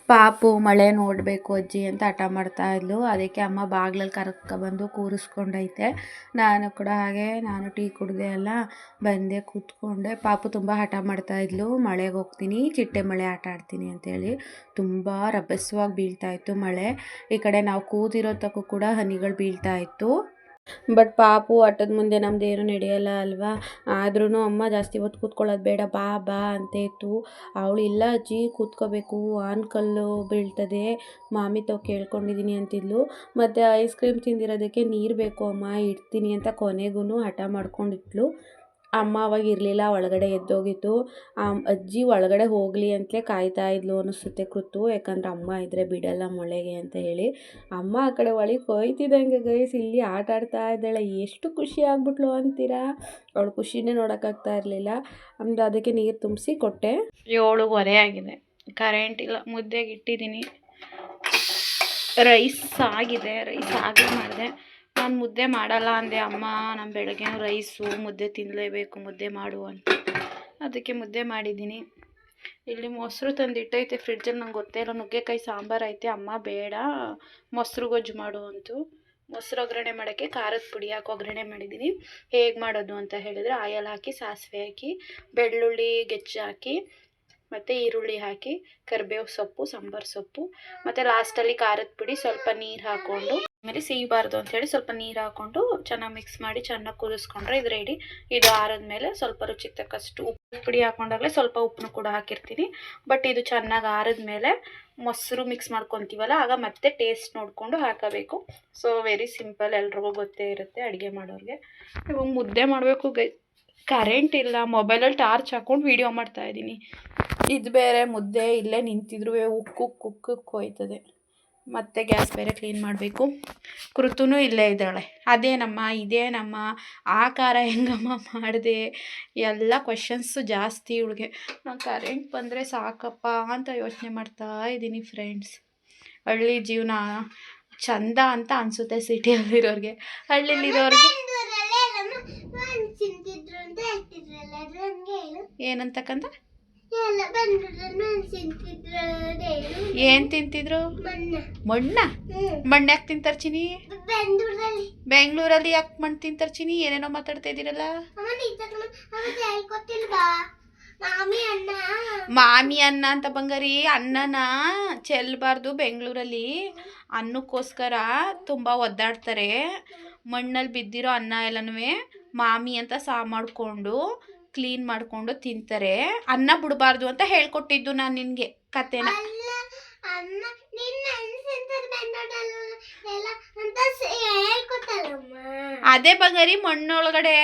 ಪಾಪು ಮಳೆ ನೋಡಬೇಕು ಅಜ್ಜಿ ಅಂತ ಹಠ ಮಾಡ್ತಾ ಇದ್ಲು. ಅದಕ್ಕೆ ಅಮ್ಮ ಬಾಗ್ಲಲ್ಲಿ ಕರ್ಕೊಬಂದು ಕೂರಿಸ್ಕೊಂಡೈತೆ. ನಾನು ಕೂಡ ಹಾಗೆ ನಾನು ಟೀ ಕುಡಿದೆ ಎಲ್ಲ ಬಂದೆ ಕೂತ್ಕೊಂಡೆ. ಪಾಪು ತುಂಬ ಹಠ ಮಾಡ್ತಾ ಇದ್ಲು, ಮಳೆಗೆ ಹೋಗ್ತೀನಿ, ಚಿಟ್ಟೆ ಮಳೆ ಆಟ ಆಡ್ತೀನಿ ಅಂತೇಳಿ. ತುಂಬ ರಭಸವಾಗಿ ಬೀಳ್ತಾ ಇತ್ತು ಮಳೆ. ಈ ಕಡೆ ನಾವು ಕೂತಿರೋ ತಕ್ಕೂ ಕೂಡ ಹನಿಗಳು ಬೀಳ್ತಾ ಇತ್ತು. ಬಟ್ ಪಾಪು ಆಟದ ಮುಂದೆ ನಮ್ಮದೇನು ನಡೆಯಲ್ಲ ಅಲ್ವಾ. ಆದ್ರೂ ಅಮ್ಮ ಜಾಸ್ತಿ ಹೊತ್ತು ಕೂತ್ಕೊಳ್ಳೋದು ಬೇಡ, ಬಾ ಬಾ ಅಂತ ಇತ್ತು. ಅವಳು ಇಲ್ಲ ಅಜ್ಜಿ ಕೂತ್ಕೋಬೇಕು, ಆನ್ಕಲ್ಲು ಬೀಳ್ತದೆ, ಮಾಮಿ ತಾವು ಕೇಳ್ಕೊಂಡಿದ್ದೀನಿ ಅಂತಿದ್ಲು. ಮತ್ತು ಐಸ್ ಕ್ರೀಮ್ ತಿಂದಿರೋದಕ್ಕೆ ನೀರು ಬೇಕು ಅಮ್ಮ, ಇಡ್ತೀನಿ ಅಂತ ಕೊನೆಗೂ ಹಠ ಮಾಡ್ಕೊಂಡಿದ್ಲು. ಅಮ್ಮ ಅವಾಗ ಇರಲಿಲ್ಲ, ಒಳಗಡೆ ಎದ್ದೋಗಿತ್ತು. ಅಜ್ಜಿ ಒಳಗಡೆ ಹೋಗಲಿ ಅಂತಲೇ ಕಾಯ್ತಾ ಇದ್ಲು ಅನ್ನಿಸುತ್ತೆ ಕೃತು, ಯಾಕಂದ್ರೆ ಅಮ್ಮ ಇದ್ದರೆ ಬಿಡಲ್ಲ ಮಳೆಗೆ ಅಂತ ಹೇಳಿ. ಅಮ್ಮ ಆ ಕಡೆ ಒಳಗೆ ಹೋಯ್ತಿದ್ದಂಗೆ ಗೈಸ್ ಇಲ್ಲಿ ಆಟ ಆಡ್ತಾ ಇದ್ದಾಳೆ. ಎಷ್ಟು ಖುಷಿ ಆಗ್ಬಿಟ್ಲು ಅಂತೀರಾ. ಅವಳು ಖುಷಿನೇ ನೋಡೋಕ್ಕಾಗ್ತಾ ಇರಲಿಲ್ಲ. ಅಂದು ಅದಕ್ಕೆ ನೀರು ತುಂಬಿಸಿ ಕೊಟ್ಟೆ. 7:15 ಆಗಿದೆ, ಕರೆಂಟ್ ಇಲ್ಲ. ಮುದ್ದೆಗೆ ಇಟ್ಟಿದ್ದೀನಿ, ರೈಸ್ ಆಗಿದೆ, ರೈಸ್ ಆಗೇ ಮಾಡಿದೆ. ನಾನು ಮುದ್ದೆ ಮಾಡಲ್ಲ ಅಂದೆ, ಅಮ್ಮ ನಾನು ಬೆಳಗ್ಗೆ ರೈಸು ಮುದ್ದೆ ತಿನ್ನಲೇಬೇಕು, ಮುದ್ದೆ ಮಾಡು ಅಂತ. ಅದಕ್ಕೆ ಮುದ್ದೆ ಮಾಡಿದ್ದೀನಿ. ಇಲ್ಲಿ ಮೊಸರು ತಂದಿಟ್ಟೈತೆ ಫ್ರಿಡ್ಜಲ್ಲಿ, ನಂಗೆ ಗೊತ್ತೇ ಇಲ್ಲ. ನುಗ್ಗೆಕಾಯಿ ಸಾಂಬಾರು ಐತೆ, ಅಮ್ಮ ಬೇಡ ಮೊಸರು ಗೊಜ್ಜು ಮಾಡು ಅಂತು. ಮೊಸರು ಒಗ್ಗರಣೆ ಮಾಡೋಕ್ಕೆ ಖಾರದ ಪುಡಿ ಹಾಕಿ ಒಗ್ಗರಣೆ ಮಾಡಿದ್ದೀನಿ. ಹೇಗೆ ಮಾಡೋದು ಅಂತ ಹೇಳಿದರೆ, ಆಯಲ್ ಹಾಕಿ, ಸಾಸಿವೆ ಹಾಕಿ, ಬೆಳ್ಳುಳ್ಳಿ ಗೆಜ್ಜೆ ಹಾಕಿ, ಮತ್ತು ಈರುಳ್ಳಿ ಹಾಕಿ, ಕರಿಬೇವು ಸೊಪ್ಪು, ಸಾಂಬಾರು ಸೊಪ್ಪು, ಮತ್ತು ಲಾಸ್ಟಲ್ಲಿ ಖಾರದ ಪುಡಿ, ಸ್ವಲ್ಪ ನೀರು ಹಾಕ್ಕೊಂಡು, ಆಮೇಲೆ ಸಿಗಬಾರ್ದು ಅಂಥೇಳಿ ಸ್ವಲ್ಪ ನೀರು ಹಾಕ್ಕೊಂಡು ಚೆನ್ನಾಗಿ ಮಿಕ್ಸ್ ಮಾಡಿ ಚೆನ್ನಾಗಿ ಕುದಿಸ್ಕೊಂಡ್ರೆ ಇದು ರೆಡಿ. ಇದು ಆರಿದ್ಮೇಲೆ ಸ್ವಲ್ಪ ರುಚಿಗೆ ತಕ್ಕಷ್ಟು ಉಪ್ಪು ಪುಡಿ ಹಾಕ್ಕೊಂಡಾಗಲೇ ಸ್ವಲ್ಪ ಉಪ್ಪನ್ನು ಕೂಡ ಹಾಕಿರ್ತೀನಿ. ಬಟ್ ಇದು ಚೆನ್ನಾಗಿ ಆರಿದ್ಮೇಲೆ ಮೊಸರು ಮಿಕ್ಸ್ ಮಾಡ್ಕೊತೀವಲ್ಲ, ಆಗ ಮತ್ತೆ ಟೇಸ್ಟ್ ನೋಡಿಕೊಂಡು ಹಾಕಬೇಕು. ಸೊ ವೆರಿ ಸಿಂಪಲ್, ಎಲ್ರಿಗೂ ಗೊತ್ತೇ ಇರುತ್ತೆ ಅಡುಗೆ ಮಾಡೋರಿಗೆ. ಇವಾಗ ಮುದ್ದೆ ಮಾಡಬೇಕು ಕರೆಂಟ್ ಇಲ್ಲ, ಮೊಬೈಲಲ್ಲಿ ಟಾರ್ಚ್ ಹಾಕ್ಕೊಂಡು ವೀಡಿಯೋ ಮಾಡ್ತಾಯಿದ್ದೀನಿ. ಇದು ಬೇರೆ ಮುದ್ದೆ ಇಲ್ಲೇ ನಿಂತಿದ್ರು ಉಕ್ಕುಕ್ಕೆ ಹೋಯ್ತದೆ. ಮತ್ತು ಗ್ಯಾಸ್ ಬೇರೆ ಕ್ಲೀನ್ ಮಾಡಬೇಕು. ಕೃತುನೂ ಇಲ್ಲೇ ಇದ್ದಾಳೆ. ಅದೇನಮ್ಮ ಇದೇನಮ್ಮ ಆಕಾರ ಹೆಂಗಮ್ಮ ಮಾಡಿದೆ, ಎಲ್ಲ ಕ್ವೆಶನ್ಸು ಜಾಸ್ತಿ ಇವಳಿಗೆ. ನಾನು ಕರೆಂಟ್ ಬಂದರೆ ಸಾಕಪ್ಪ ಅಂತ ಯೋಚನೆ ಮಾಡ್ತಾ ಇದ್ದೀನಿ ಫ್ರೆಂಡ್ಸ್. ಹಳ್ಳಿ ಜೀವನ ಚಂದ ಅಂತ ಅನಿಸುತ್ತೆ ಸಿಟಿಯಲ್ಲಿರೋರಿಗೆ. ಹಳ್ಳಿಲಿರೋರಿಗೆ ಏನಂತಕ್ಕಂತ ಏನ್ ತಿಂತಿದ್ರು? ಮಣ್ಣ ಯಾಕೆ ತಿಂತಾರೆ ಚಿನಿ? ಬೆಂಗಳೂರಲ್ಲಿ ಯಾಕೆ ಮಣ್ಣು ತಿಂತಾರೆ ಚಿನಿ? ಏನೇನೋ ಮಾತಾಡ್ತಾ ಇದ್ದೀರಲ್ಲ. ಮಾಮಿ ಅನ್ನ ಅಂತ ಬಂಗಾರಿ, ಅನ್ನನ ಚೆಲ್ಲಬಾರ್ದು. ಬೆಂಗಳೂರಲ್ಲಿ ಅನ್ನಕ್ಕೋಸ್ಕರ ತುಂಬ ಒದ್ದಾಡ್ತಾರೆ. ಮಣ್ಣಲ್ಲಿ ಬಿದ್ದಿರೋ ಅನ್ನ ಎಲ್ಲನೂ ಮಾಮಿ ಅಂತ ಮಾಡಿಕೊಂಡು ಕ್ಲೀನ್ ಮಾಡಿಕೊಂಡು ತಿಂತಾರೆ. ಅನ್ನ ಬಿಡಬಾರ್ದು ಅಂತ ಹೇಳ್ಕೊಟ್ಟಿದ್ದು ನಾನು ನಿನಗೆ ಕತೆನ. ಅದೇ ಬಂಗಾರಿ, ಮಣ್ಣೊಳಗಡೆ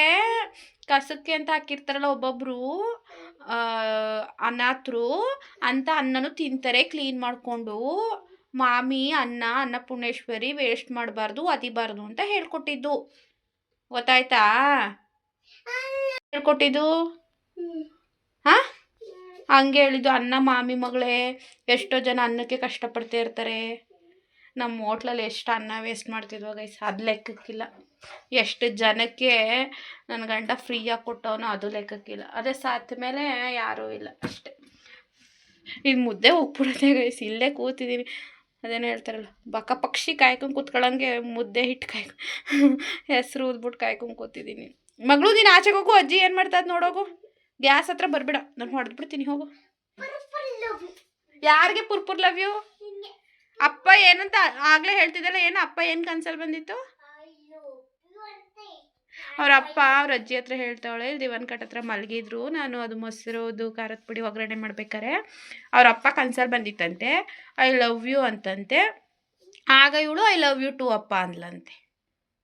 ಕಸಕ್ಕೆ ಅಂತ ಹಾಕಿರ್ತಾರಲ್ಲ ಒಬ್ಬೊಬ್ರು ಅನಾಥರು ಅಂತ ಅನ್ನನೂ ತಿಂತಾರೆ ಕ್ಲೀನ್ ಮಾಡಿಕೊಂಡು. ಮಾಮಿ ಅನ್ನಪೂರ್ಣೇಶ್ವರಿ ವೇಸ್ಟ್ ಮಾಡಬಾರ್ದು, ಅದಿಬಾರ್ದು ಅಂತ ಹೇಳ್ಕೊಟ್ಟಿದ್ದು. ಗೊತ್ತಾಯ್ತಾ? ಹೇಳ್ಕೊಟ್ಟಿದ್ದು ಹಂಗೆ ಹೇಳಿದ್ದು. ಅನ್ನ ಮಾಮಿ ಮಗಳೇ, ಎಷ್ಟೋ ಜನ ಅನ್ನಕ್ಕೆ ಕಷ್ಟಪಡ್ತಾ ಇರ್ತಾರೆ. ನಮ್ಮ ಹೋಟ್ಲಲ್ಲಿ ಎಷ್ಟು ಅನ್ನ ವೇಸ್ಟ್ ಮಾಡ್ತಿದ್ವ ಗೈಸ್, ಅದು ಲೆಕ್ಕಕ್ಕಿಲ್ಲ. ಎಷ್ಟು ಜನಕ್ಕೆ ನನ್ನ ಗಂಡ ಫ್ರೀಯಾಗಿ ಕೊಟ್ಟವನು ಅದು ಲೆಕ್ಕಕ್ಕಿಲ್ಲ. ಅದೇ ಸಾತ ಮೇಲೆ ಯಾರೂ ಇಲ್ಲ ಅಷ್ಟೆ. ಇದು ಮುದ್ದೆ ಹೋಗ್ಬಿಡುತ್ತೆ ಗೈಸ್, ಇಲ್ಲೇ ಕೂತಿದ್ದೀನಿ. ಅದೇನೋ ಹೇಳ್ತಾರಲ್ಲ, ಬಕ್ಕ ಪಕ್ಷಿ ಕಾಯ್ಕೊಂಡು ಕೂತ್ಕೊಳ್ಳಂಗೆ ಮುದ್ದೆ ಹಿಟ್ಟು ಹೆಸರು ಊದ್ಬಿಟ್ಟು ಕಾಯ್ಕೊಂಡು ಕೂತಿದ್ದೀನಿ. ಮಗಳು ನೀನು ಆಚೆಗೆ ಹೋಗು, ಅಜ್ಜಿ ಏನು ಮಾಡ್ತಾಯಿದ್ದು ನೋಡೋಗು. ಗ್ಯಾಸ್ ಹತ್ರ ಬರಬೇಡ, ನಾನು ಹೊಡೆದ್ಬಿಡ್ತೀನಿ, ಹೋಗು. ಯಾರಿಗೆ ಪುರ್ಪುರ್ ಲವ್ ಯು? ಅಪ್ಪ ಏನಂತ ಆಗಲೇ ಹೇಳ್ತಿದ್ದಲ್ಲ, ಏನು ಅಪ್ಪ ಏನು ಕನ್ಸಲ್ಲಿ ಬಂದಿತ್ತು? ಅವ್ರ ಅಪ್ಪ ಅವ್ರ ಅಜ್ಜಿ ಹತ್ರ ಹೇಳ್ತಾವಳೆ, ದಿವನ್ ಕಟ್ ಹತ್ರ ಮಲಗಿದ್ರು. ನಾನು ಅದು ಮೊಸರುದು ಖಾರದ ಪುಡಿ ಒಗ್ಗರಣೆ ಮಾಡ್ಬೇಕಾರೆ ಅವ್ರ ಅಪ್ಪ ಕನ್ಸಲ್ಲಿ ಬಂದಿತ್ತಂತೆ, ಐ ಲವ್ ಯು ಅಂತಂತೆ. ಆಗ ಇವಳು ಐ ಲವ್ ಯು ಟು ಅಪ್ಪ ಅಂದ್ಲಂತೆ.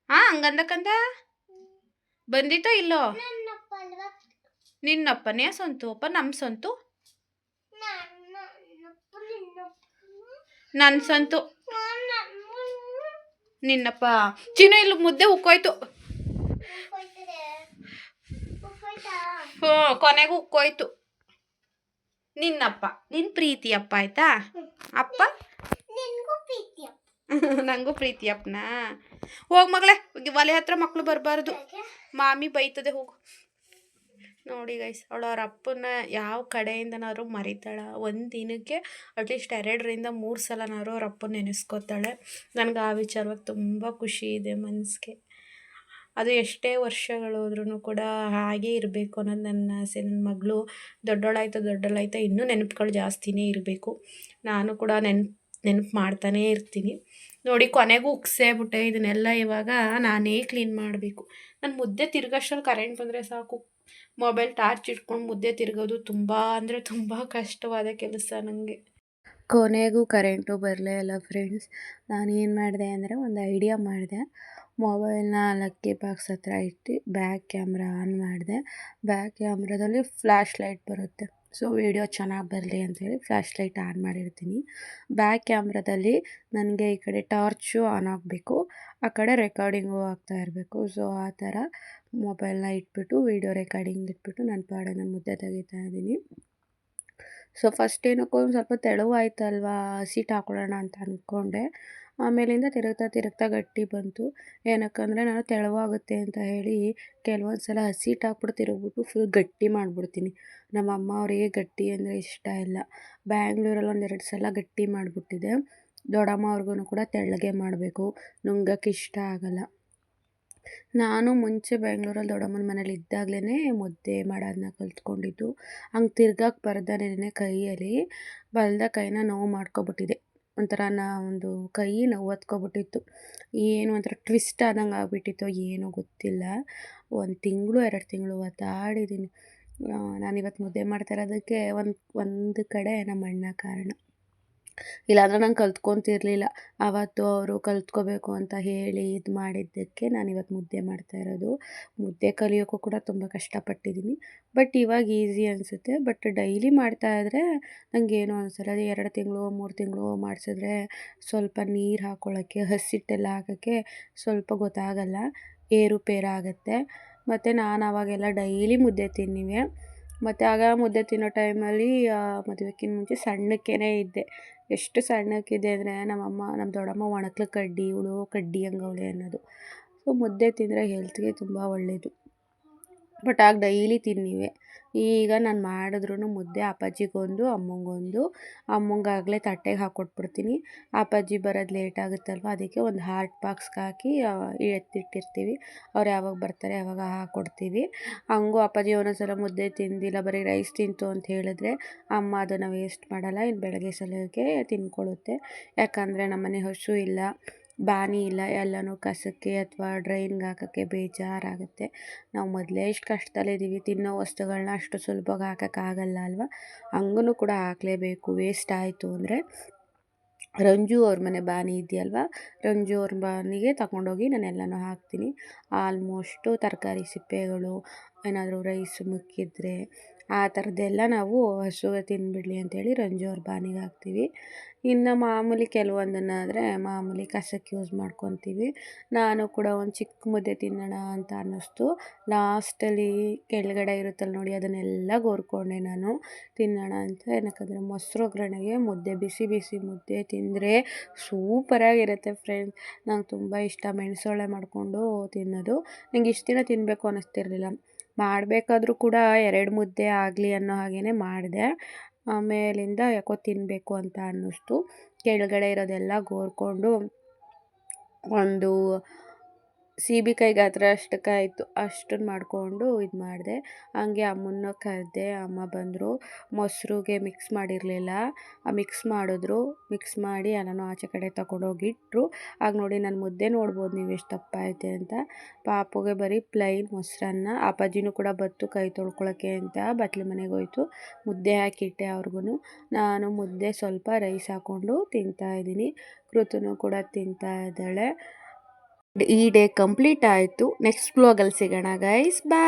ಹಂಗಂದಕ್ಕಂದ ಬಂದಿತ್ತೋ ಇಲ್ಲೋ? ನಿನ್ನಪ್ಪನೇ ಸ್ವಂತು ಅಪ್ಪ, ನಮ್ಮ ಸ್ವಂತು ನನ್ನ ಸ್ವಂತು ನಿನ್ನಪ್ಪ. ಚಿನ್ನು ಇಲ್ಲಿ ಮುದ್ದೆ ಉಕ್ಕೋಯ್ತು. ಕೊನೆಗೂ ಉಕ್ಕೋಯ್ತು. ನಿನ್ನಪ್ಪ, ನಿನ್ನ ಪ್ರೀತಿ ಅಪ್ಪ ಆಯ್ತಾ? ಅಪ್ಪ ನನಗೂ ಪ್ರೀತಿ ಅಪ್ಪನಾ? ಹೋಗಿ ಮಗಳೇ, ಒಲೆ ಹತ್ರ ಮಕ್ಕಳು ಬರಬಾರ್ದು, ಮಾಮಿ ಬೈತದೆ. ಹೋಗು, ನೋಡಿ ಗೈಸ್, ಅವಳು ಅವ್ರ ಅಪ್ಪನ ಯಾವ ಕಡೆಯಿಂದನಾದ್ರು ಮರಿತಾಳ. ಒಂದು ದಿನಕ್ಕೆ ಅಟ್ಲೀಸ್ಟ್ 2 ರಿಂದ 3 ಸಲನಾದ್ರು ಅವ್ರ ಅಪ್ಪನ ನೆನೆಸ್ಕೋತಾಳೆ. ನನಗೆ ಆ ವಿಚಾರವಾಗಿ ತುಂಬ ಖುಷಿ ಇದೆ ಮನಸ್ಸಿಗೆ. ಅದು ಎಷ್ಟೇ ವರ್ಷಗಳೋದ್ರೂ ಕೂಡ ಹಾಗೇ ಇರಬೇಕು ಅನ್ನೋದು ನನ್ನ ಆಸೆ. ನನ್ನ ಮಗಳು ದೊಡ್ಡೋಳಾಯ್ತಾ ಇನ್ನೂ ನೆನಪುಗಳು ಜಾಸ್ತಿನೇ ಇರಬೇಕು. ನಾನು ಕೂಡ ನೆನಪು ಮಾಡ್ತಾನೇ ಇರ್ತೀನಿ. ನೋಡಿ, ಕೊನೆಗೂ ಉಗ್ಸೇಬಿಟ್ಟೆ. ಇದನ್ನೆಲ್ಲ ಇವಾಗ ನಾನೇ ಕ್ಲೀನ್ ಮಾಡಬೇಕು. ನಾನು ಮುದ್ದೆ ತಿರ್ಗೋಷ್ಟ್ರಲ್ಲಿ ಕರೆಂಟ್ ಬಂದರೆ ಸಾಕು, ಮೊಬೈಲ್ ಟಾರ್ಚ್ ಇಟ್ಕೊಂಡು ಮುದ್ದೆ ತಿರ್ಗೋದು ತುಂಬ ಅಂದರೆ ತುಂಬ ಕಷ್ಟವಾದ ಕೆಲಸ ನನಗೆ. ಕೊನೆಗೂ ಕರೆಂಟು ಬರಲೇ ಇಲ್ಲ ಫ್ರೆಂಡ್ಸ್. ನಾನೇನು ಮಾಡಿದೆ ಅಂದರೆ ಒಂದು ಐಡಿಯಾ ಮಾಡಿದೆ. ಮೊಬೈಲ್ನ ಲಕ್ಕಿ ಬಾಕ್ಸ್ ಹತ್ರ ಇಟ್ಟು ಬ್ಯಾಕ್ ಕ್ಯಾಮ್ರಾ ಆನ್ ಮಾಡಿದೆ. ಬ್ಯಾಕ್ ಕ್ಯಾಮ್ರಾದಲ್ಲಿ ಫ್ಲ್ಯಾಶ್ ಲೈಟ್ ಬರುತ್ತೆ. ಸೊ ವಿಡಿಯೋ ಚೆನ್ನಾಗಿ ಬರಲಿ ಅಂಥೇಳಿ ಫ್ಲ್ಯಾಶ್ ಲೈಟ್ ಆನ್ ಮಾಡಿರ್ತೀನಿ. ಬ್ಯಾಕ್ ಕ್ಯಾಮ್ರಾದಲ್ಲಿ ನನಗೆ ಈ ಕಡೆ ಟಾರ್ಚು ಆನ್ ಆಗಬೇಕು, ಆ ಕಡೆ ರೆಕಾರ್ಡಿಂಗು ಆಗ್ತಾ ಇರಬೇಕು. ಸೊ ಆ ಥರ ಮೊಬೈಲ್ನ ಇಟ್ಬಿಟ್ಟು ವೀಡಿಯೋ ರೆಕಾರ್ಡಿಂಗ್ ಇಟ್ಬಿಟ್ಟು ನನ್ನ ಪಾಡಿಗೆ ನಾನು ಮುದ್ದೆ ತೆಗಿತಾ ಇದ್ದೀನಿ. ಸೊ ಫಸ್ಟ್ ಏನಕ್ಕೋ ಒಂದು ಸ್ವಲ್ಪ ತೆಳುವಾಯ್ತಲ್ವಾ, ಹಸಿಟ್ಟು ಹಾಕೊಳ್ಳೋಣ ಅಂತ ಅಂದ್ಕೊಂಡೆ. ಆಮೇಲಿಂದ ತಿರುಗ್ತಾ ಗಟ್ಟಿ ಬಂತು. ಏನಕ್ಕಂದರೆ ನಾನು ತೆಳುವಾಗುತ್ತೆ ಅಂತ ಹೇಳಿ ಕೆಲವೊಂದು ಸಲ ಹಸಿಟ್ಟು ಹಾಕ್ಬಿಟ್ಟು ತಿರುಗ್ಬಿಟ್ಟು ಫುಲ್ ಗಟ್ಟಿ ಮಾಡಿಬಿಡ್ತೀನಿ. ನಮ್ಮ ಅಮ್ಮ ಅವರಿಗೆ ಗಟ್ಟಿ ಅಂದರೆ ಇಷ್ಟ ಇಲ್ಲ. ಬ್ಯಾಂಗ್ಳೂರಲ್ಲಿ 1-2 ಸಲ ಗಟ್ಟಿ ಮಾಡಿಬಿಟ್ಟಿದೆ. ದೊಡ್ಡಮ್ಮ ಅವ್ರಿಗೂ ಕೂಡ ತೆಳ್ಳಗೆ ಮಾಡಬೇಕು, ನುಂಗಕ್ಕೆ ಇಷ್ಟ ಆಗಲ್ಲ. ನಾನು ಮುಂಚೆ ಬೆಂಗಳೂರಲ್ಲಿ ದೊಡ್ಡಮ್ಮನ ಮನೇಲಿ ಇದ್ದಾಗಲೇ ಮುದ್ದೆ ಮಾಡೋದನ್ನ ಕಲ್ತ್ಕೊಂಡಿದ್ದು. ಹಂಗೆ ತಿರ್ಗಕ್ಕೆ ಬರ್ದನೇ ಕೈಯಲ್ಲಿ ಬಲ್ದ ಕೈನ ನೋವು ಮಾಡ್ಕೊಬಿಟ್ಟಿದೆ. ಒಂಥರ ಒಂದು ಕೈ ನೋವತ್ಕೊಬಿಟ್ಟಿತ್ತು. ಏನು ಒಂಥರ ಟ್ವಿಸ್ಟ್ ಆದಂಗೆ ಆಗಿಬಿಟ್ಟಿತ್ತು, ಏನೋ ಗೊತ್ತಿಲ್ಲ. 1 ತಿಂಗಳು 2 ತಿಂಗಳು ಒದ್ದಾಡಿದ್ದೀನಿ. ನಾನಿವತ್ತು ಮುದ್ದೆ ಮಾಡ್ತಾ ಇರೋದಕ್ಕೆ ಒಂದು ಕಡೆ ನಮ್ಮ ಅಣ್ಣ ಕಾರಣ. ಇಲ್ಲಾಂದ್ರೆ ನಾನು ಕಲ್ತ್ಕೊತಿರ್ಲಿಲ್ಲ. ಆವತ್ತು ಅವರು ಕಲ್ತ್ಕೋಬೇಕು ಅಂತ ಹೇಳಿ ಇದು ಮಾಡಿದ್ದಕ್ಕೆ ನಾನಿವತ್ತು ಮುದ್ದೆ ಮಾಡ್ತಾ ಇರೋದು. ಮುದ್ದೆ ಕಲಿಯೋಕ್ಕೂ ಕೂಡ ತುಂಬ ಕಷ್ಟಪಟ್ಟಿದ್ದೀನಿ. ಬಟ್ ಇವಾಗ ಈಸಿ ಅನಿಸುತ್ತೆ. ಬಟ್ ಡೈಲಿ ಮಾಡ್ತಾಯಿದ್ರೆ ನನಗೇನು ಅನಿಸಲ್ಲ. 2 ತಿಂಗಳು 3 ತಿಂಗಳು ಮಾಡಿಸಿದ್ರೆ ಸ್ವಲ್ಪ ನೀರು ಹಾಕ್ಕೊಳ್ಳೋಕ್ಕೆ, ಹಸಿಟ್ಟೆಲ್ಲ ಹಾಕೋಕ್ಕೆ ಸ್ವಲ್ಪ ಗೊತ್ತಾಗಲ್ಲ, ಏರುಪೇರಾಗುತ್ತೆ. ಮತ್ತು ನಾನು ಆವಾಗೆಲ್ಲ ಡೈಲಿ ಮುದ್ದೆ ತಿನ್ನಿವೆ. ಮತ್ತು ಆಗ ಮುದ್ದೆ ತಿನ್ನೋ ಟೈಮಲ್ಲಿ ಮದುವೆಕ್ಕಿಂತ ಮುಂಚೆ ಸಣ್ಣಕ್ಕೇ ಇದ್ದೆ. ಎಷ್ಟು ಸಣ್ಣಕ್ಕಿದ್ದೆ ಅಂದರೆ ನಮ್ಮ ದೊಡ್ಡಮ್ಮ ಒಣಕ್ಲು ಕಡ್ಡಿ, ಇವಳು ಕಡ್ಡಿ ಹಂಗವಳೆ ಅನ್ನೋದು. ಸೊ ಮುದ್ದೆ ತಿಂದರೆ ಹೆಲ್ತ್ಗೆ ತುಂಬ ಒಳ್ಳೆಯದು. ಬಟ್ ಆಗ ಡೈಲಿ ತಿನ್ನಿವೆ. ಈಗ ನಾನು ಮಾಡಿದ್ರೂ ಮುದ್ದೆ ಅಪ್ಪಾಜಿಗೊಂದು, ಅಮ್ಮಂಗೊಂದು. ಅಮ್ಮಂಗಾಗಲೇ ತಟ್ಟೆಗೆ ಹಾಕ್ಕೊಟ್ಬಿಡ್ತೀನಿ. ಅಪ್ಪಾಜಿ ಬರೋದು ಲೇಟ್ ಆಗುತ್ತಲ್ವ, ಅದಕ್ಕೆ ಒಂದು ಹಾಟ್ ಬಾಕ್ಸ್ಗೆ ಹಾಕಿ ಎತ್ತಿಟ್ಟಿರ್ತೀವಿ. ಅವ್ರು ಯಾವಾಗ ಬರ್ತಾರೆ ಯಾವಾಗ ಹಾಕ್ಕೊಡ್ತೀವಿ. ಹಂಗೂ ಅಪ್ಪಾಜಿ ಒಂದೊಂದ್ಸಲ ಮುದ್ದೆ ತಿಂದಿಲ್ಲ, ಬರೀ ರೈಸ್ ತಿಂತು ಅಂತ ಹೇಳಿದ್ರೆ ಅಮ್ಮ ಅದನ್ನು ವೇಸ್ಟ್ ಮಾಡಲ್ಲ, ಇನ್ನು ಬೆಳಗ್ಗೆ ಸಲಕ್ಕೆ ತಿನ್ಕೊಳ್ಳುತ್ತೆ. ಯಾಕಂದರೆ ನಮ್ಮನೆ ಹಸು ಇಲ್ಲ, ಬಾನಿ ಇಲ್ಲ, ಎಲ್ಲನೂ ಕಸಕ್ಕೆ ಅಥವಾ ಡ್ರೈನ್ಗೆ ಹಾಕೋಕ್ಕೆ ಬೇಜಾರಾಗುತ್ತೆ. ನಾವು ಮೊದಲೇ ಇಷ್ಟು ಕಷ್ಟದಲ್ಲಿದ್ದೀವಿ, ತಿನ್ನೋ ವಸ್ತುಗಳನ್ನ ಅಷ್ಟು ಸುಲಭವಾಗಿ ಹಾಕೋಕ್ಕಾಗಲ್ಲ ಅಲ್ವ. ಹಂಗೂ ಕೂಡ ಹಾಕಲೇಬೇಕು, ವೇಸ್ಟ್ ಆಯಿತು ಅಂದರೆ. ರಂಜು ಅವ್ರ ಮನೆ ಬಾನಿ ಇದೆಯಲ್ವ, ರಂಜು ಅವ್ರ ಬಾನಿಗೆ ತಗೊಂಡೋಗಿ ನಾನೆಲ್ಲನೂ ಹಾಕ್ತೀನಿ. ಆಲ್ಮೋಸ್ಟು ತರಕಾರಿ ಸಿಪ್ಪೆಗಳು, ಏನಾದರೂ ರೈಸ್ ಮುಕ್ಕಿದ್ರೆ ಆ ಥರದ್ದೆಲ್ಲ ನಾವು ಹಸುವೆ ತಿಂದುಬಿಡ್ಲಿ ಅಂಥೇಳಿ ರಂಜು ಅವ್ರ ಬಾನಿಗೆ ಹಾಕ್ತೀವಿ. ಇನ್ನು ಮಾಮೂಲಿ ಕೆಲವೊಂದನ್ನಾದರೆ ಮಾಮೂಲಿ ಕಸಕ್ಕೆ ಯೂಸ್ ಮಾಡ್ಕೊತೀವಿ. ನಾನು ಕೂಡ ಒಂದು ಚಿಕ್ಕ ಮುದ್ದೆ ತಿನ್ನೋಣ ಅಂತ ಅನ್ನಿಸ್ತು. ಲಾಸ್ಟಲ್ಲಿ ಕೆಳಗಡೆ ಇರುತ್ತಲ್ಲ ನೋಡಿ, ಅದನ್ನೆಲ್ಲ ಗೋರ್ಕೊಂಡೆ ನಾನು ತಿನ್ನೋಣ ಅಂತ. ಏನಕ್ಕಂದರೆ ಮೊಸರು ಒಗ್ಗರಣೆಗೆ ಮುದ್ದೆ, ಬಿಸಿ ಬಿಸಿ ಮುದ್ದೆ ತಿಂದರೆ ಸೂಪರಾಗಿರುತ್ತೆ ಫ್ರೆಂಡ್ಸ್. ನಂಗೆ ತುಂಬ ಇಷ್ಟ ಮೆಣಸೊಳ್ಳೆ ಮಾಡಿಕೊಂಡು ತಿನ್ನೋದು. ನಂಗೆ ಇಷ್ಟು ದಿನ ತಿನ್ನಬೇಕು ಅನ್ನಿಸ್ತಿರ್ಲಿಲ್ಲ. ಮಾಡಬೇಕಾದ್ರೂ ಕೂಡ 2 ಮುದ್ದೆ ಆಗಲಿ ಅನ್ನೋ ಹಾಗೇ ಮಾಡಿದೆ. ಆಮೇಲಿಂದ ಯಾಕೋ ತಿನ್ನಬೇಕು ಅಂತ ಅನ್ನಿಸ್ತು. ಕೆಳಗಡೆ ಇರೋದೆಲ್ಲ ಗೋರ್ಕೊಂಡು ಒಂದು ಸೀಬೆಕಾಯಿ ಗಾತ್ರ ಅಷ್ಟಕ್ಕಾಯಿತು, ಅಷ್ಟನ್ನು ಮಾಡಿಕೊಂಡು ಇದು ಮಾಡಿದೆ. ಹಂಗೆ ಅಮ್ಮನ್ನ ಕರೆದೆ, ಅಮ್ಮ ಬಂದರು. ಮೊಸರಿಗೆ ಮಿಕ್ಸ್ ಮಾಡಿರಲಿಲ್ಲ, ಮಿಕ್ಸ್ ಮಾಡಿದ್ರು. ಮಿಕ್ಸ್ ಮಾಡಿ ಎಲ್ಲನೂ ಆಚೆ ಕಡೆ ತಗೊಂಡೋಗಿಟ್ರು. ಆಗ ನೋಡಿ ನನ್ನ ಮುದ್ದೆ ನೋಡ್ಬೋದು ನೀವು ಎಷ್ಟು ದಪ್ಪ ಐತೆ ಅಂತ. ಪಾಪುಗೆ ಬರೀ ಪ್ಲೈನ್ ಮೊಸರನ್ನ. ಅಪ್ಪಾಜಿನೂ ಕೂಡ ಬತ್ತು ಕೈ ತೊಳ್ಕೊಳಕ್ಕೆ ಅಂತ ಬಟ್ಲು ಮನೆಗೆ ಹೋಯ್ತು. ಮುದ್ದೆ ಹಾಕಿಟ್ಟೆ ಅವ್ರಿಗೂ. ನಾನು ಮುದ್ದೆ ಸ್ವಲ್ಪ ರೈಸ್ ಹಾಕ್ಕೊಂಡು ತಿಂತಾಯಿದ್ದೀನಿ. ಕೃತುನೂ ಕೂಡ ತಿಂತಾ ಇದ್ದಾಳೆ. ಈ ಡೇ ಕಂಪ್ಲೀಟ್ ಆಯಿತು. ನೆಕ್ಸ್ಟ್ ವ್ಲಾಗಲ್ಲಿ ಸಿಗೋಣ ಗೈಸ್, ಬಾಯ್.